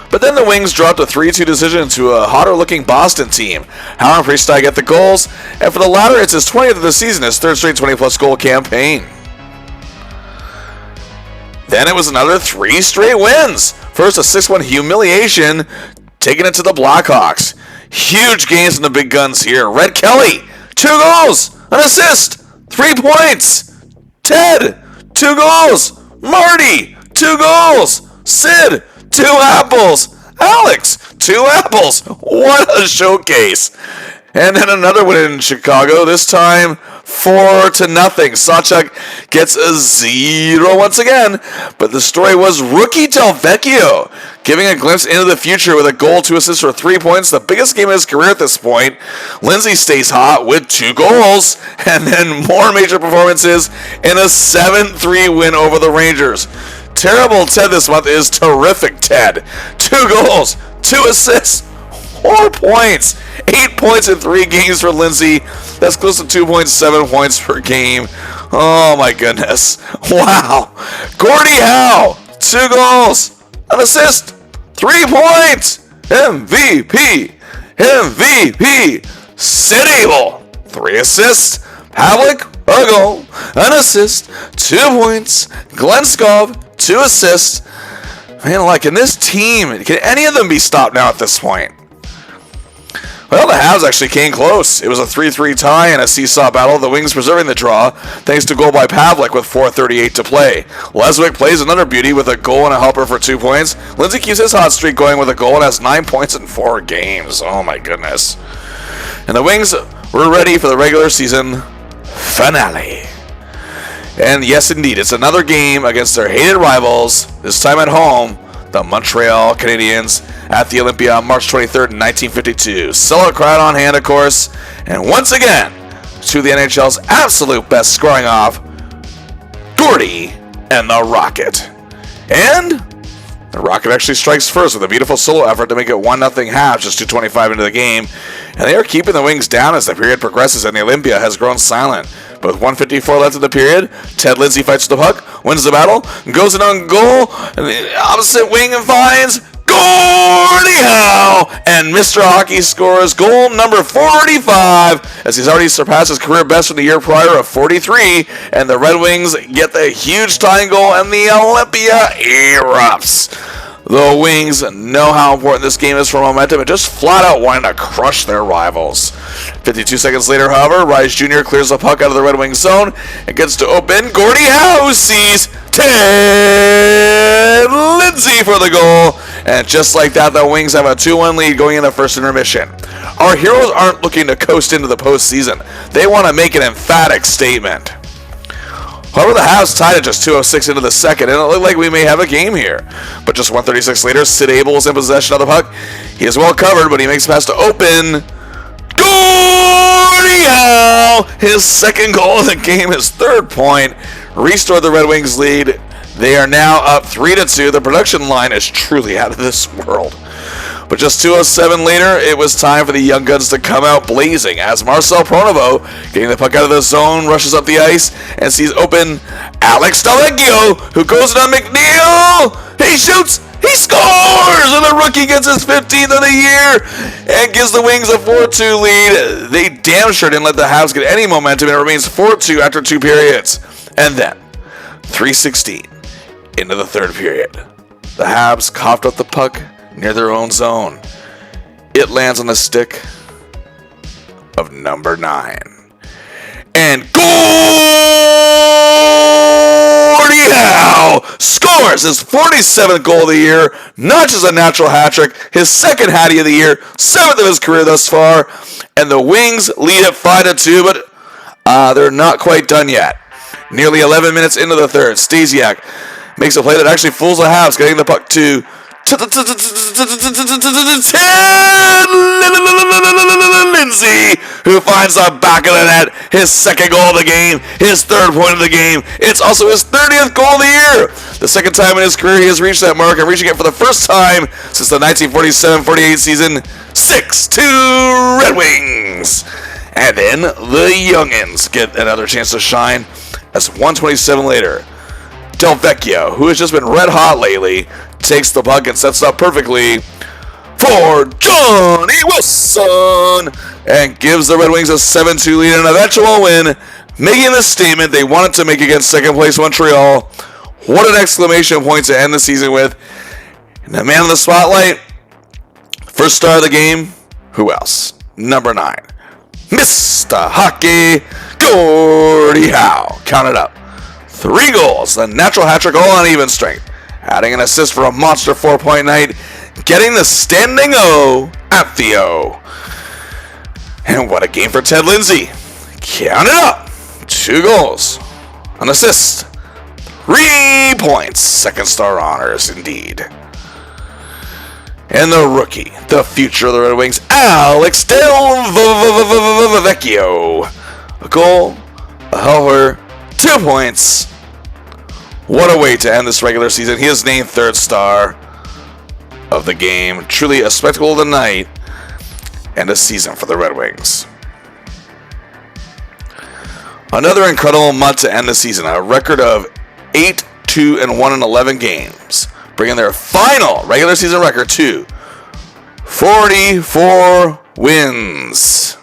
But then the Wings dropped a 3-2 decision to a hotter-looking Boston team. Howe and Priestai get the goals, and for the latter, it's his 20th of the season, his 3rd straight 20-plus goal campaign. Then it was another 3 straight wins. First, a 6-1 humiliation, taking it to the Blackhawks. Huge gains from the big guns here. Red Kelly, 2 goals, an assist, 3 points. Ted, 2 goals. Marty, 2 goals. Sid, 2 apples. Alex, 2 apples. What a showcase. And then another win in Chicago, this time 4-0. Sawchuk gets a 0 once again, but the story was rookie Delvecchio, giving a glimpse into the future with a goal, 2 assists for 3 points, the biggest game of his career at this point. Lindsay stays hot with 2 goals, and then more major performances in a 7-3 win over the Rangers. Terrible Ted this month is terrific Ted. 2 goals, 2 assists, 4 points. 8 points in 3 games for Lindsay. That's close to 2.7 points per game. Oh my goodness. Wow. Gordie Howe, 2 goals, an assist, 3 points. MVP. Sid Abel, 3 assists. Havlik, a goal, an assist, 2 points. Glenn Skov, 2 assists. Man, like in this team, can any of them be stopped now at this point? Well, the Habs actually came close. It was a 3-3 tie and a seesaw battle, the Wings preserving the draw thanks to a goal by Pavlik with 4:38 to play. Leswick plays another beauty with a goal and a helper for 2 points. Lindsay keeps his hot streak going with a goal and has 9 points in 4 games. Oh my goodness. And the Wings were ready for the regular season finale. And yes, indeed, it's another game against their hated rivals, this time at home, the Montreal Canadiens at the Olympia on March 23rd, 1952. Sellout crowd on hand, of course. And once again, to the NHL's absolute best scoring off, Gordie and the Rocket. And the Rocket actually strikes first with a beautiful solo effort to make it 1-0 Habs, just 2:25 into the game. And they are keeping the Wings down as the period progresses and the Olympia has grown silent. But with 1:54 left in the period, Ted Lindsay fights the puck, wins the battle, goes in on goal, and the opposite wing and finds Gordie Howe, and Mr. Hockey scores goal number 45, as he's already surpassed his career best from the year prior of 43, and the Red Wings get the huge tying goal, and the Olympia erupts. The Wings know how important this game is for momentum and just flat out wanting to crush their rivals. 52 seconds later, however, Rise Jr. clears the puck out of the Red Wings zone and gets to open. Gordie Howe sees Ted Lindsay for the goal. And just like that, the Wings have a 2-1 lead going in the first intermission. Our heroes aren't looking to coast into the postseason. They want to make an emphatic statement. However, the Habs tied at just 2:06 into the second, and it looked like we may have a game here. But just 1:36 later, Sid Abel is in possession of the puck. He is well covered, but he makes a pass to open. Gordie Howe! His 2nd goal of the game, his 3rd point, restored the Red Wings lead. They are now up 3-2. The production line is truly out of this world. But just 2:07 later, it was time for the Young Guns to come out blazing as Marcel Pronovo, getting the puck out of the zone, rushes up the ice and sees open Alex Delvecchio, who goes on McNeil. He shoots, he scores, and the rookie gets his 15th of the year and gives the Wings a 4-2 lead. They damn sure didn't let the Habs get any momentum, and it remains 4-2 after 2 periods. And then, 3:16 into the 3rd period, the Habs coughed up the puck near their own zone. It lands on the stick of number 9. And Gordie Howe scores his 47th goal of the year, notches a natural hat trick, his 2nd Hattie of the year, 7th of his career thus far, and the Wings lead at 5-2, but they're not quite done yet. Nearly 11 minutes into the 3rd, Stasiak makes a play that actually fools the Habs, getting the puck to Ted Lindsay, who finds the back of the net, his second goal of the game, his third point of the game. It's also his 30th goal of the year. The second time in his career he has reached that mark, and reaching it for the first time since the 1947-48 season. 6-2 Red Wings. And then the youngins get another chance to shine as 127 later. Del Vecchio, who has just been red hot lately, takes the puck and sets it up perfectly for Johnny Wilson and gives the Red Wings a 7-2 lead and an eventual win, making the statement they wanted to make against second place Montreal. What an exclamation point to end the season with. And the man in the spotlight, first star of the game, who else? Number 9, Mr. Hockey, Gordie Howe. Count it up. 3 goals, a natural hat trick all on even strength, adding an assist for a monster 4-point night, getting the standing O at the O. And what a game for Ted Lindsay. Count it up. 2 goals, an assist, 3 points, second star honors indeed. And the rookie, the future of the Red Wings, Alex Del Vecchio. A goal, a helper, 2 points. What a way to end this regular season. He is named third star of the game. Truly a spectacle of the night and a season for the Red Wings. Another incredible month to end the season. A record of 8-2-1 in 11 games, bringing their final regular season record to 44 wins,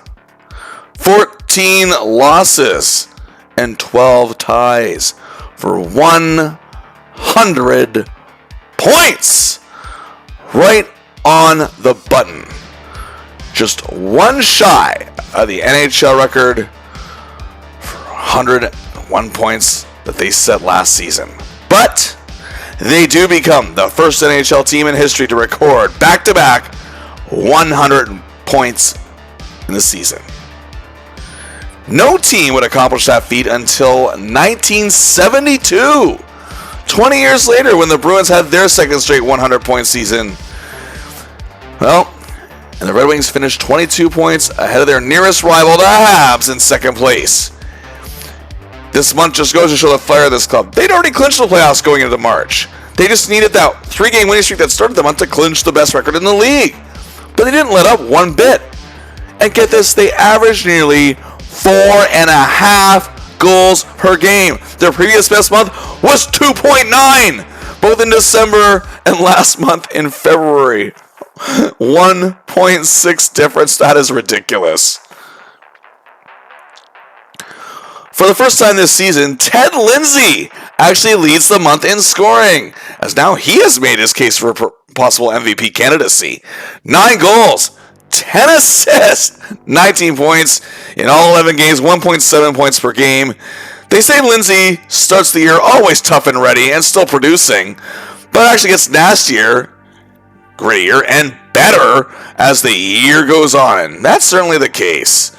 14 losses, and 12 ties for 100 points. Right on the button. Just one shy of the NHL record for 101 points that they set last season. But they do become the first NHL team in history to record back-to-back 100 points in the season. No team would accomplish that feat until 1972. 20 years later, when the Bruins had their second straight 100-point season. Well, and the Red Wings finished 22 points ahead of their nearest rival, the Habs, in second place. This month just goes to show the fire of this club. They'd already clinched the playoffs going into March. They just needed that 3-game winning streak that started the month to clinch the best record in the league. But they didn't let up one bit. And get this, they averaged nearly 4.5 goals per game. Their previous best month was 2.9, both in December and last month in February. 1.6 difference. That is ridiculous. For the first time this season, Ted Lindsay actually leads the month in scoring, as now he has made his case for possible MVP candidacy. 9 goals, 10 assists, 19 points in all 11 games, 1.7 points per game. They say Lindsay starts the year always tough and ready and still producing, but actually gets nastier, grittier, and better as the year goes on. That's certainly the case.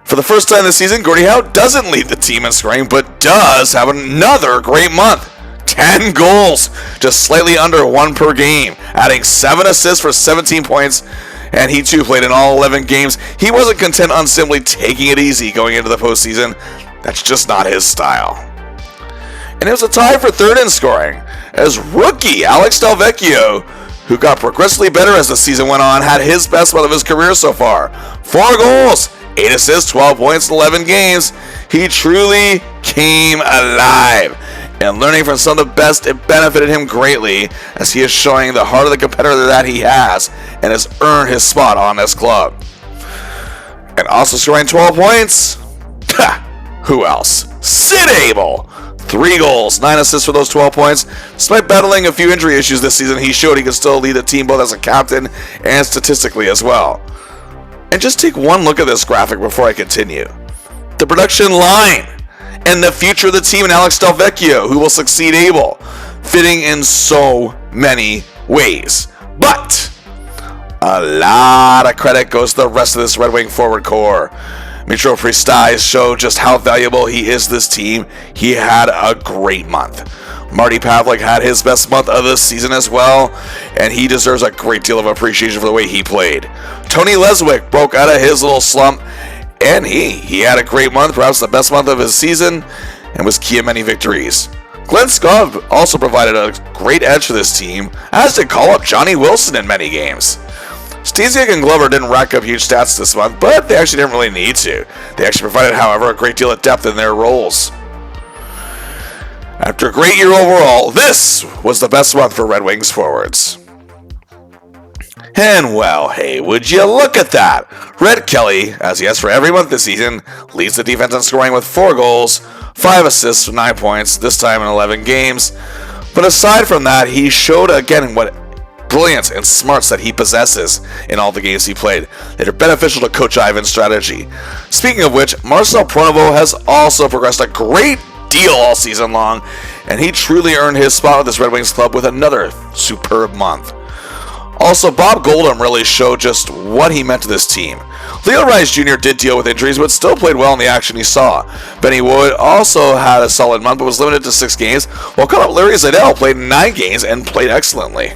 For the first time this season, Gordie Howe doesn't lead the team in scoring, but does have another great month. 10 goals, just slightly under 1 per game, adding 7 assists for 17 points, and he too played in all 11 games. He wasn't content on simply taking it easy going into the postseason. That's just not his style. And it was a tie for third in scoring, as rookie Alex Del Vecchio, who got progressively better as the season went on, had his best month of his career so far. 4 goals, 8 assists, 12 points in 11 games. He truly came alive. And learning from some of the best, it benefited him greatly, as he is showing the heart of the competitor that he has and has earned his spot on this club. And also scoring 12 points, who else? Sid Abel. 3 goals, 9 assists for those 12 points. Despite battling a few injury issues this season, he showed he could still lead the team both as a captain and statistically as well. And just take one look at this graphic before I continue. The production line and the future of the team in Alex Del Vecchio, who will succeed Abel, fitting in so many ways. But a lot of credit goes to the rest of this Red Wing forward core. Mitro Pristais showed just how valuable he is to this team. He had a great month. Marty Pavlik had his best month of the season as well, and he deserves a great deal of appreciation for the way he played. Tony Leswick broke out of his little slump And he had a great month, perhaps the best month of his season, and was key in many victories. Glenn Scott also provided a great edge for this team, as did call-up Johnny Wilson in many games. Stasiak and Glover didn't rack up huge stats this month, but they actually didn't really need to. They actually provided, however, a great deal of depth in their roles. After a great year overall, this was the best month for Red Wings forwards. And well, hey, would you look at that? Red Kelly, as he has for every month this season, leads the defense in scoring with 4 goals, 5 assists, 9 points, this time in 11 games. But aside from that, he showed again what brilliance and smarts that he possesses in all the games he played that are beneficial to Coach Ivan's strategy. Speaking of which, Marcel Pronovo has also progressed a great deal all season long, and he truly earned his spot with this Red Wings club with another superb month. Also, Bob Goldham really showed just what he meant to this team. Leo Rice Jr. did deal with injuries, but still played well in the action he saw. Benny Wood also had a solid month, but was limited to 6 games, while Larry Zadell played 9 games and played excellently.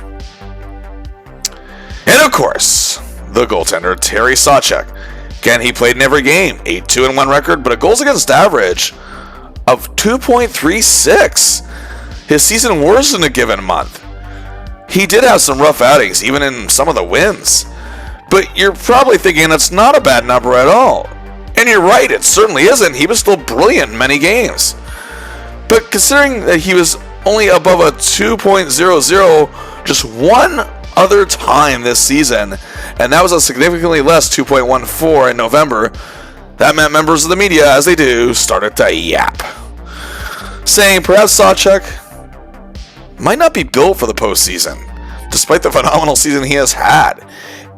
And of course, the goaltender, Terry Sawchuk. Again, he played in every game, a 2-1 record, but a goals against average of 2.36. His season worse in a given month. He did have some rough outings, even in some of the wins. But you're probably thinking that's not a bad number at all. And you're right, it certainly isn't. He was still brilliant in many games. But considering that he was only above a 2.00 just one other time this season, and that was a significantly less 2.14 in November, that meant members of the media, as they do, started to yap, saying perhaps Sawchuk might not be built for the postseason, despite the phenomenal season he has had.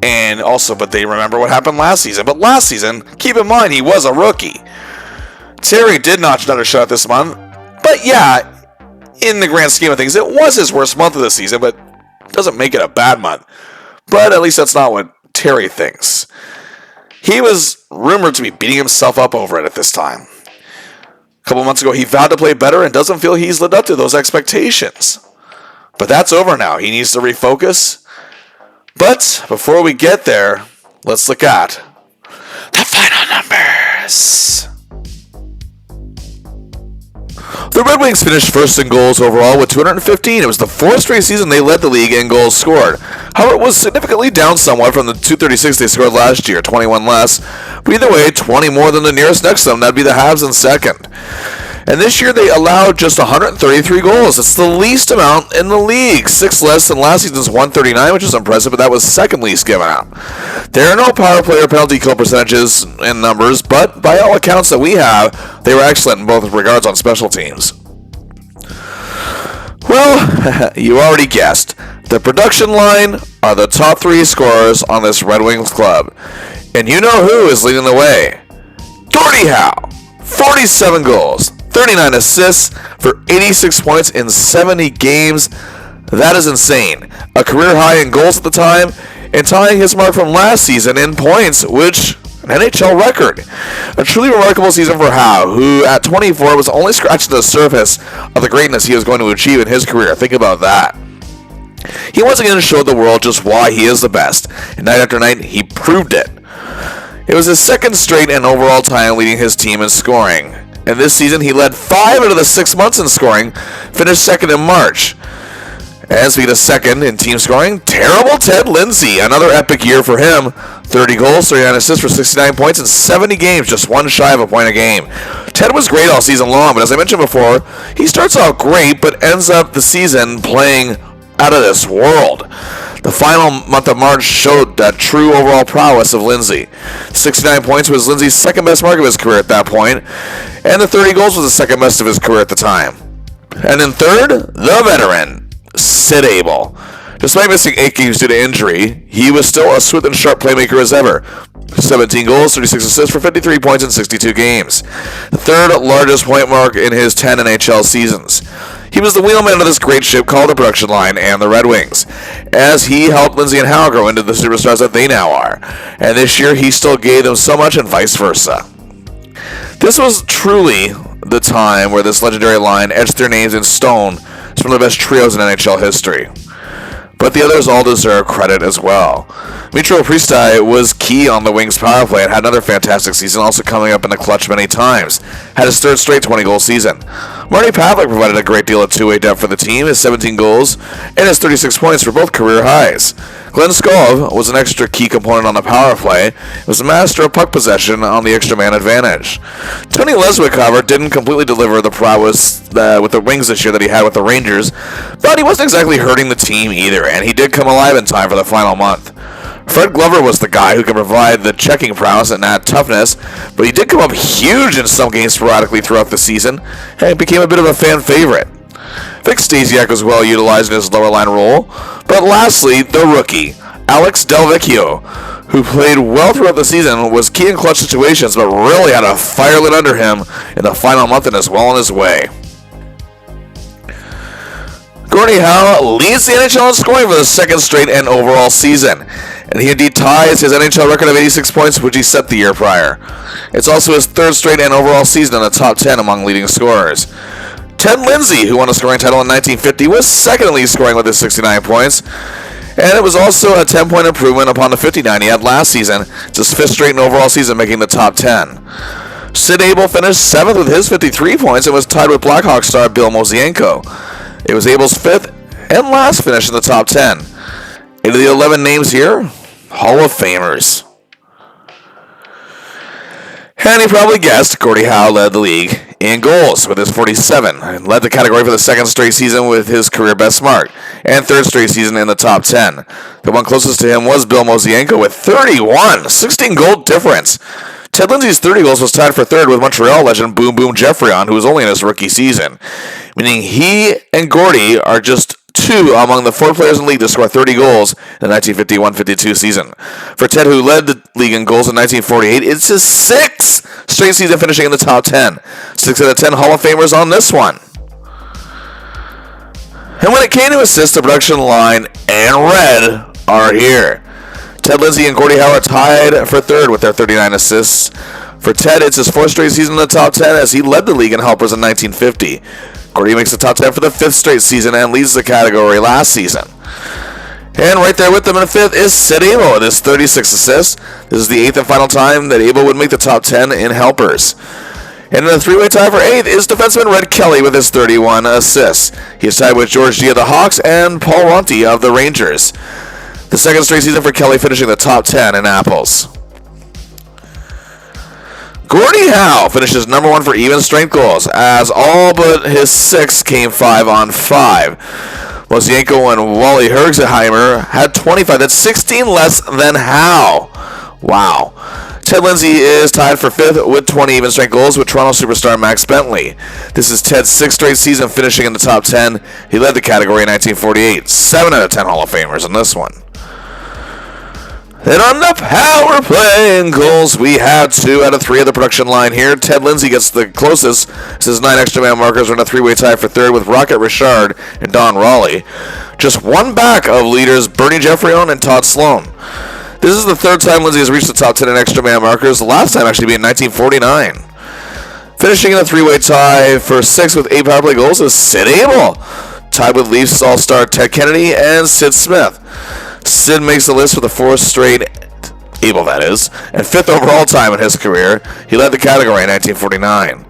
And also, but they remember what happened last season. But last season, keep in mind, he was a rookie. Terry did notch another shot this month, but yeah, in the grand scheme of things, it was his worst month of the season, but doesn't make it a bad month. But at least that's not what Terry thinks. He was rumored to be beating himself up over it at this time. A couple months ago, he vowed to play better and doesn't feel he's lived up to those expectations. But that's over now. He needs to refocus. But before we get there, let's look at the final numbers. The Red Wings finished first in goals overall with 215. It was the 4th straight season they led the league in goals scored. However, it was significantly down somewhat from the 236 they scored last year, 21 less. But either way, 20 more than the nearest next to them. That'd be the Habs in second. And this year they allowed just 133 goals. It's the least amount in the league. 6 less than last season's 139, which is impressive, but that was second least given out. There are no power play or penalty kill percentages in numbers, but by all accounts that we have, they were excellent in both regards on special teams. Well, you already guessed. The production line are the top 3 scorers on this Red Wings club. And you know who is leading the way. Gordie Howe, 47 goals. 39 assists for 86 points in 70 games. That is insane. A career high in goals at the time, and tying his mark from last season in points, which an NHL record. A truly remarkable season for Howe, who at 24 was only scratching the surface of the greatness he was going to achieve in his career. Think about that. He once again showed the world just why he is the best, and night after night, he proved it. It was his second straight and overall time leading his team in scoring. And this season, he led 5 out of the 6 months in scoring, finished second in March. And speaking of second in team scoring, terrible Ted Lindsay. Another epic year for him. 30 goals, 39 assists for 69 points in 70 games, just one shy of a point a game. Ted was great all season long, but as I mentioned before, he starts out great, but ends up the season playing out of this world. The final month of March showed that true overall prowess of Lindsay. 69 points was Lindsay's second best mark of his career at that point, and the 30 goals was the second best of his career at the time. And in third, the veteran, Sid Abel. Despite missing 8 games due to injury, he was still as swift and sharp playmaker as ever. 17 goals, 36 assists for 53 points in 62 games. The third largest point mark in his 10 NHL seasons. He was the wheelman of this great ship called the production line and the Red Wings, as he helped Lindsay and Howe grow into the superstars that they now are. And this year, he still gave them so much and vice versa. This was truly the time where this legendary line etched their names in stone as one of the best trios in NHL history. but the others all deserve credit as well. Mitro Priestai was key on the Wings power play and had another fantastic season, also coming up in the clutch many times. Had his third straight 20-goal season. Marty Pavlik provided a great deal of two-way depth for the team, his 17 goals and his 36 points were both career highs. Glenn Skov was an extra key component on the power play, was a master of puck possession on the extra man advantage. Tony Leswick, however, didn't completely deliver the prowess with the Wings this year that he had with the Rangers, but he wasn't exactly hurting the team either, and he did come alive in time for the final month. Fred Glover was the guy who could provide the checking prowess and that toughness, but he did come up huge in some games sporadically throughout the season, and became a bit of a fan favorite. Vic Stasiak was well utilized in his lower line role, but lastly, the rookie, Alex Delvecchio, who played well throughout the season, was key in clutch situations, but really had a fire lit under him in the final month and is well on his way. Gordie Howe leads the NHL in scoring for the second straight and overall season, and he indeed ties his NHL record of 86 points, which he set the year prior. It's also his third straight and overall season in the top 10 among leading scorers. Ted Lindsay, who won a scoring title in 1950, was second in league scoring with his 69 points, and it was also a 10-point improvement upon the 59 he had last season. It's his fifth straight and overall season, making the top 10. Sid Abel finished 7th with his 53 points and was tied with Blackhawks star Bill Mosienko. It was Abel's fifth and last finish in the top 10. Into the 11 names here, Hall of Famers. And you probably guessed, Gordie Howe led the league in goals with his 47, and led the category for the second straight season with his career best mark, and third straight season in the top 10. The one closest to him was Bill Mosienko with 31, 16 goal difference. Ted Lindsay's 30 goals was tied for third with Montreal legend Boom Boom Geoffrion, who was only in his rookie season, meaning he and Gordie are just two among the four players in the league to score 30 goals in the 1951-52 season. For Ted, who led the league in goals in 1948, it's his sixth straight season finishing in the top 10. 6 out of 10 Hall of Famers on this one. And when it came to assists, the production line and red are here. Ted Lindsay and Gordie Howe are tied for third with their 39 assists. For Ted, it's his fourth straight season in the top 10 as he led the league in helpers in 1950. Gordie makes the top 10 for the fifth straight season and leads the category last season. And right there with them in fifth is Sid Abel with his 36 assists. This is the eighth and final time that Abel would make the top 10 in helpers. And in a three-way tie for eighth is defenseman Red Kelly with his 31 assists. He is tied with George G of the Hawks and Paul Ronti of the Rangers. The second straight season for Kelly, finishing the top 10 in apples. Gordie Howe finishes number one for even strength goals, as all but his 6 came 5-on-5. Mosienko and Wally Hergesheimer had 25. That's 16 less than Howe. Wow. Ted Lindsay is tied for fifth with 20 even strength goals with Toronto superstar Max Bentley. This is Ted's sixth straight season finishing in the top 10. He led the category in 1948. 7 out of 10 Hall of Famers in this one. And on the power play and goals, we had 2 out of 3 of the production line here. Ted Lindsay gets the closest. His 9 extra man markers are in a 3-way tie for third with Rocket Richard and Don Raleigh. Just one back of leaders Bernie Geoffrion and Todd Sloan. This is the third time Lindsay has reached the top 10 in extra man markers, the last time actually being 1949. Finishing in a 3-way tie for 6 with 8 power play goals is Sid Abel, tied with Leafs all-star Ted Kennedy and Sid Smith. Sid makes the list for the 4th straight, Abel that is, and 5th overall time in his career. He led the category in 1949.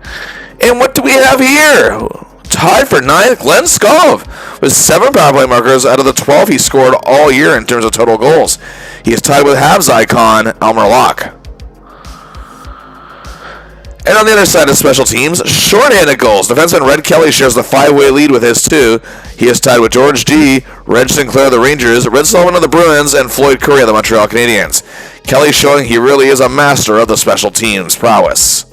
And what do we have here? Tied for 9th, Glenn Skov, with 7 power play markers out of the 12 he scored all year in terms of total goals. He is tied with Habs icon Elmer Locke. And on the other side of special teams, shorthanded goals. Defenseman Red Kelly shares the 5-way lead with his 2. He is tied with George G., Reg Sinclair of the Rangers, Red Sullivan of the Bruins, and Floyd Curry of the Montreal Canadiens. Kelly showing he really is a master of the special teams prowess.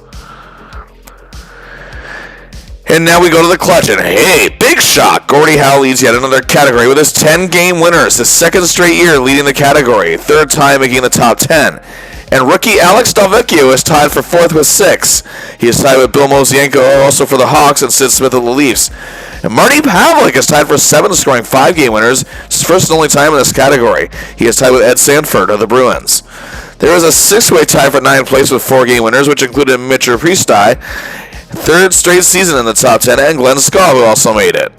And now we go to the clutch, and hey, big shock! Gordie Howe leads yet another category with his 10-game winners, his second straight year leading the category, third time making the top 10. And rookie Alex Delvecchio is tied for 4th with 6. He is tied with Bill Mosienko, also for the Hawks, and Sid Smith of the Leafs. And Marty Pavlik is tied for 7th, scoring 5-game winners. It's his first and only time in this category. He is tied with Ed Sanford of the Bruins. There is a 6-way tie for 9th place with 4-game winners, which included Mitro Priestai, third straight season in the top 10, and Glenn Skov, who also made it.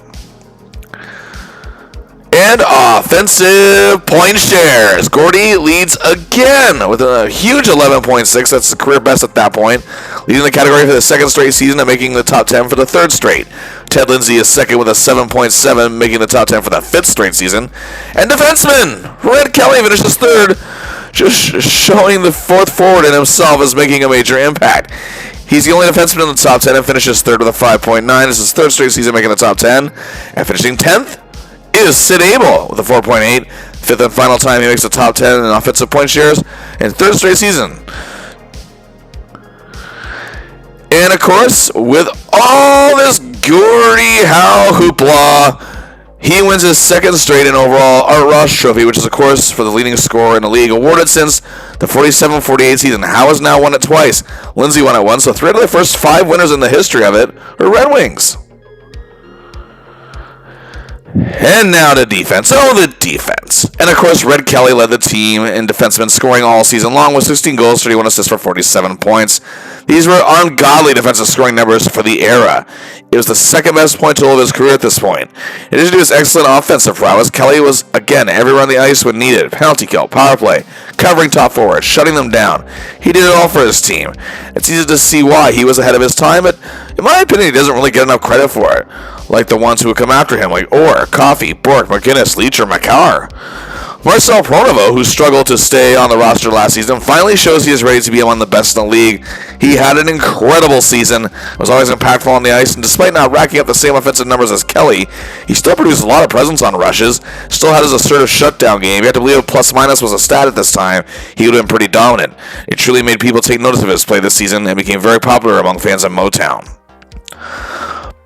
And offensive point shares. Gordy leads again with a huge 11.6. That's the career best at that point. Leading the category for the second straight season and making the top 10 for the third straight. Ted Lindsay is second with a 7.7, making the top 10 for the fifth straight season. And defenseman Red Kelly finishes third, just showing the fourth forward in himself as making a major impact. He's the only defenseman in the top 10 and finishes third with a 5.9. This is his third straight season making the top 10. And finishing 10th is Sid Abel with a 4.8. Fifth and final time he makes the top 10 in offensive point shares in third straight season. And of course, with all this Gordie Howe hoopla, he wins his second straight in overall Art Ross Trophy, which is, of course, for the leading scorer in the league, awarded since the 47-48 season. Howe has now won it twice. Lindsay won it once, so 3 out of the first 5 winners in the history of it are Red Wings. And now to defense. Oh, the defense. And, of course, Red Kelly led the team in defensemen scoring all season long with 16 goals, 31 assists for 47 points. These were ungodly defensive scoring numbers for the era. It was the second best point total of his career at this point. In addition to his excellent offensive prowess, Kelly was, again, everywhere on the ice when needed. Penalty kill, power play, covering top forwards, shutting them down. He did it all for his team. It's easy to see why he was ahead of his time, but in my opinion, he doesn't really get enough credit for it. Like the ones who would come after him, like Orr, Coffey, Bork, McGinnis, Leach, or Makar. Marcel Pronovo, who struggled to stay on the roster last season, finally shows he is ready to be among the best in the league. He had an incredible season, was always impactful on the ice, and despite not racking up the same offensive numbers as Kelly, he still produced a lot of presence on rushes, still had his assertive shutdown game. You have to believe if plus-minus was a stat at this time, he would have been pretty dominant. It truly made people take notice of his play this season and became very popular among fans of Motown.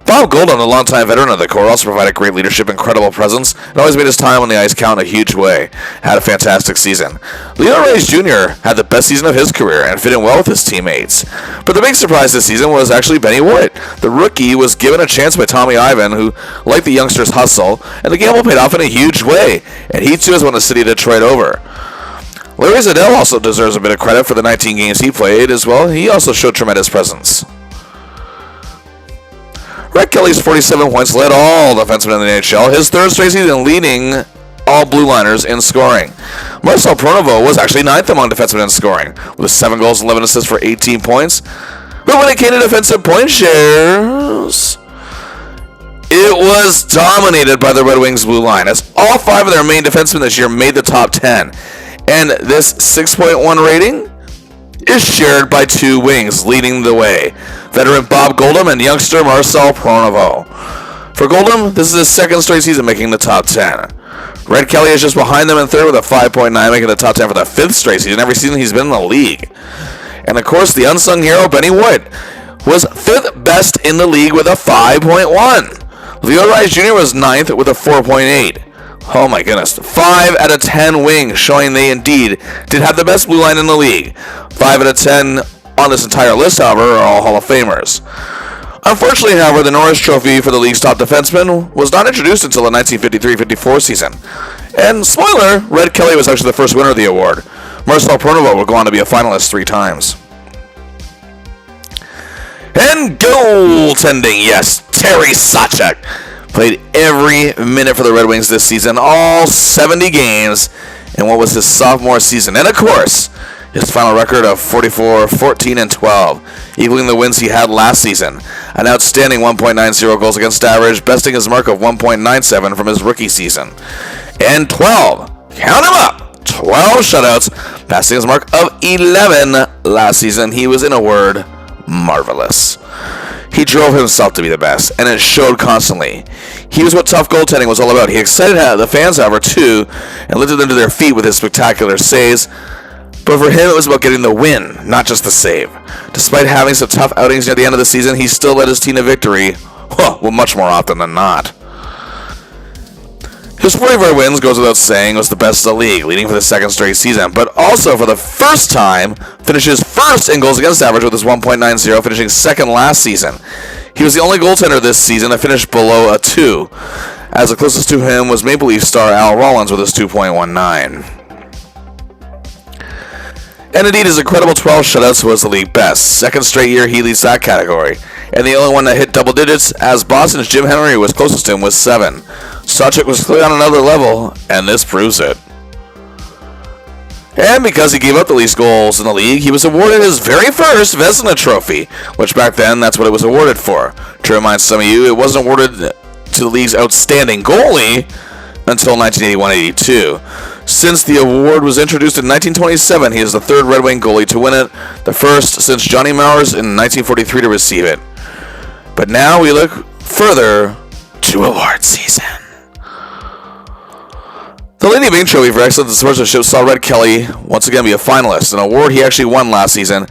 Bob Goldham, the longtime veteran of the Corps, also provided great leadership and credible presence, and always made his time on the ice count in a huge way. Had a fantastic season. Leo Reyes Jr. had the best season of his career and fit in well with his teammates. But the big surprise this season was actually Benny Wood. The rookie was given a chance by Tommy Ivan, who liked the youngster's hustle, and the gamble paid off in a huge way, and he too has won the city of Detroit over. Larry Zadell also deserves a bit of credit for the 19 games he played as well. He also showed tremendous presence. Red Kelly's 47 points led all defensemen in the NHL, his third straight season leading all blue liners in scoring. Marcel Pronovo was actually 9th among defensemen in scoring, with 7 goals, 11 assists for 18 points. But when it came to defensive point shares, it was dominated by the Red Wings blue line, as all 5 of their main defensemen this year made the top 10. And this 6.1 rating is shared by 2 wings, leading the way. Veteran Bob Goldham and youngster Marcel Pronovo. For Goldham, this is his second straight season making the top 10. Red Kelly is just behind them in third with a 5.9, making the top 10 for the 5th straight season. Every season he's been in the league. And of course, the unsung hero, Benny Wood, was 5th best in the league with a 5.1. Leo Reyes Jr. was 9th with a 4.8. Oh my goodness. 5 out of 10 wings, showing they indeed did have the best blue line in the league. 5 out of 10 on this entire list, however, are all Hall of Famers. Unfortunately, however, the Norris Trophy for the league's top defenseman was not introduced until the 1953-54 season. And spoiler, Red Kelly was actually the first winner of the award. Marcel Pronovo would go on to be a finalist 3 times. And goaltending, yes, Terry Sawchuk played every minute for the Red Wings this season, all 70 games in what was his sophomore season. And of course, his final record of 44, 14, and 12, equaling the wins he had last season. An outstanding 1.90 goals against average, besting his mark of 1.97 from his rookie season. And 12, count him up, 12 shutouts, passing his mark of 11 last season. He was, in a word, marvelous. He drove himself to be the best, and it showed constantly. He was what tough goaltending was all about. He excited the fans, however, too, and lifted them to their feet with his spectacular saves. But for him, it was about getting the win, not just the save. Despite having some tough outings near the end of the season, he still led his team to victory, well, much more often than not. His 44 wins, goes without saying, was the best of the league, leading for the second straight season, but also for the first time, finishes first in goals against average with his 1.90, finishing second last season. He was the only goaltender this season to finish below a 2, as the closest to him was Maple Leaf star Al Rollins with his 2.19. And indeed, his incredible 12 shutouts was the league best. Second straight year he leads that category. And the only one that hit double digits, as Boston's Jim Henry was closest to him, with 7. Sawchuk was clearly on another level, and this proves it. And because he gave up the least goals in the league, he was awarded his very first Vezina Trophy, which back then, that's what it was awarded for. To remind some of you, it wasn't awarded to the league's outstanding goalie until 1981-82. Since the award was introduced in 1927, he is the third Red Wing goalie to win it, the first since Johnny Mowers in 1943 to receive it. But now we look further to award season. The Lady Byng Trophy for Excellence in Sportsmanship saw Red Kelly once again be a finalist, an award he actually won last season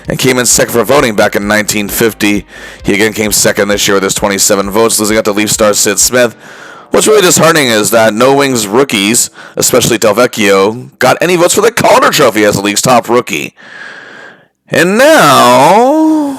and came in second for voting back in 1950. He again came second this year with his 27 votes, losing out to Leaf star Sid Smith. What's really disheartening is that no Wings rookies, especially Delvecchio, got any votes for the Calder Trophy as the league's top rookie. And now...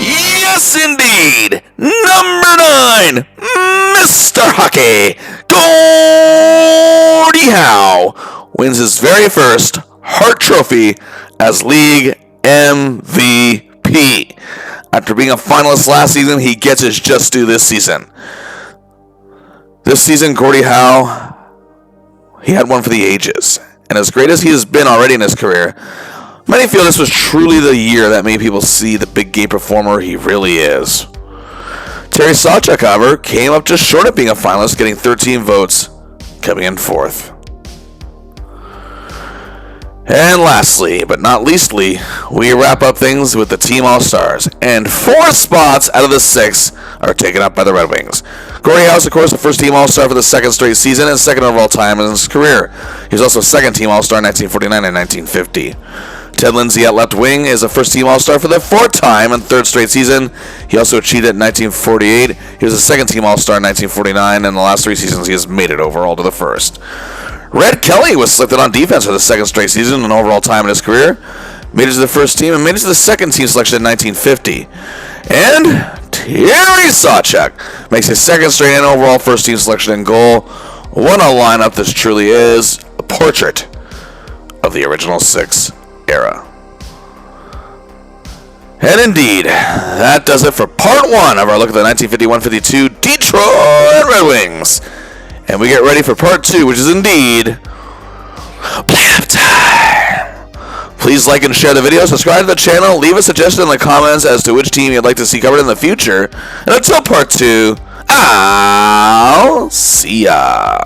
yes, indeed! Number 9, Mr. Hockey, Gordie Howe, wins his very first Hart Trophy as League MVP. After being a finalist last season, he gets his just due this season. This season, Gordie Howe, he had one for the ages. And as great as he has been already in his career, many feel this was truly the year that made people see the big game performer he really is. Terry Sawchuk, however, came up just short of being a finalist, getting 13 votes, coming in fourth. And lastly, but not leastly, we wrap up things with the Team All-Stars, and 4 spots out of the 6 are taken up by the Red Wings. Gordie Howe is, of course, the first Team All-Star for the second straight season and second overall time in his career. He was also second Team All-Star in 1949 and 1950. Ted Lindsay at left wing is a first-team All-Star for the 4th time and third straight season. He also cheated in 1948. He was a second-team All-Star in 1949, and in the last 3 seasons he has made it overall to the first. Red Kelly was selected on defense for the second straight season and overall time in his career. Made it to the first team and made it to the second team selection in 1950. And Terry Sawchuk makes his second straight and overall first team selection in goal. What a lineup this truly is. A portrait of the original 6 era. And indeed, that does it for part 1 of our look at the 1951-52 Detroit Red Wings. And we get ready for part 2, which is indeed playoff time. Please like and share the video, subscribe to the channel, leave a suggestion in the comments as to which team you'd like to see covered in the future. And until part 2, I'll see ya.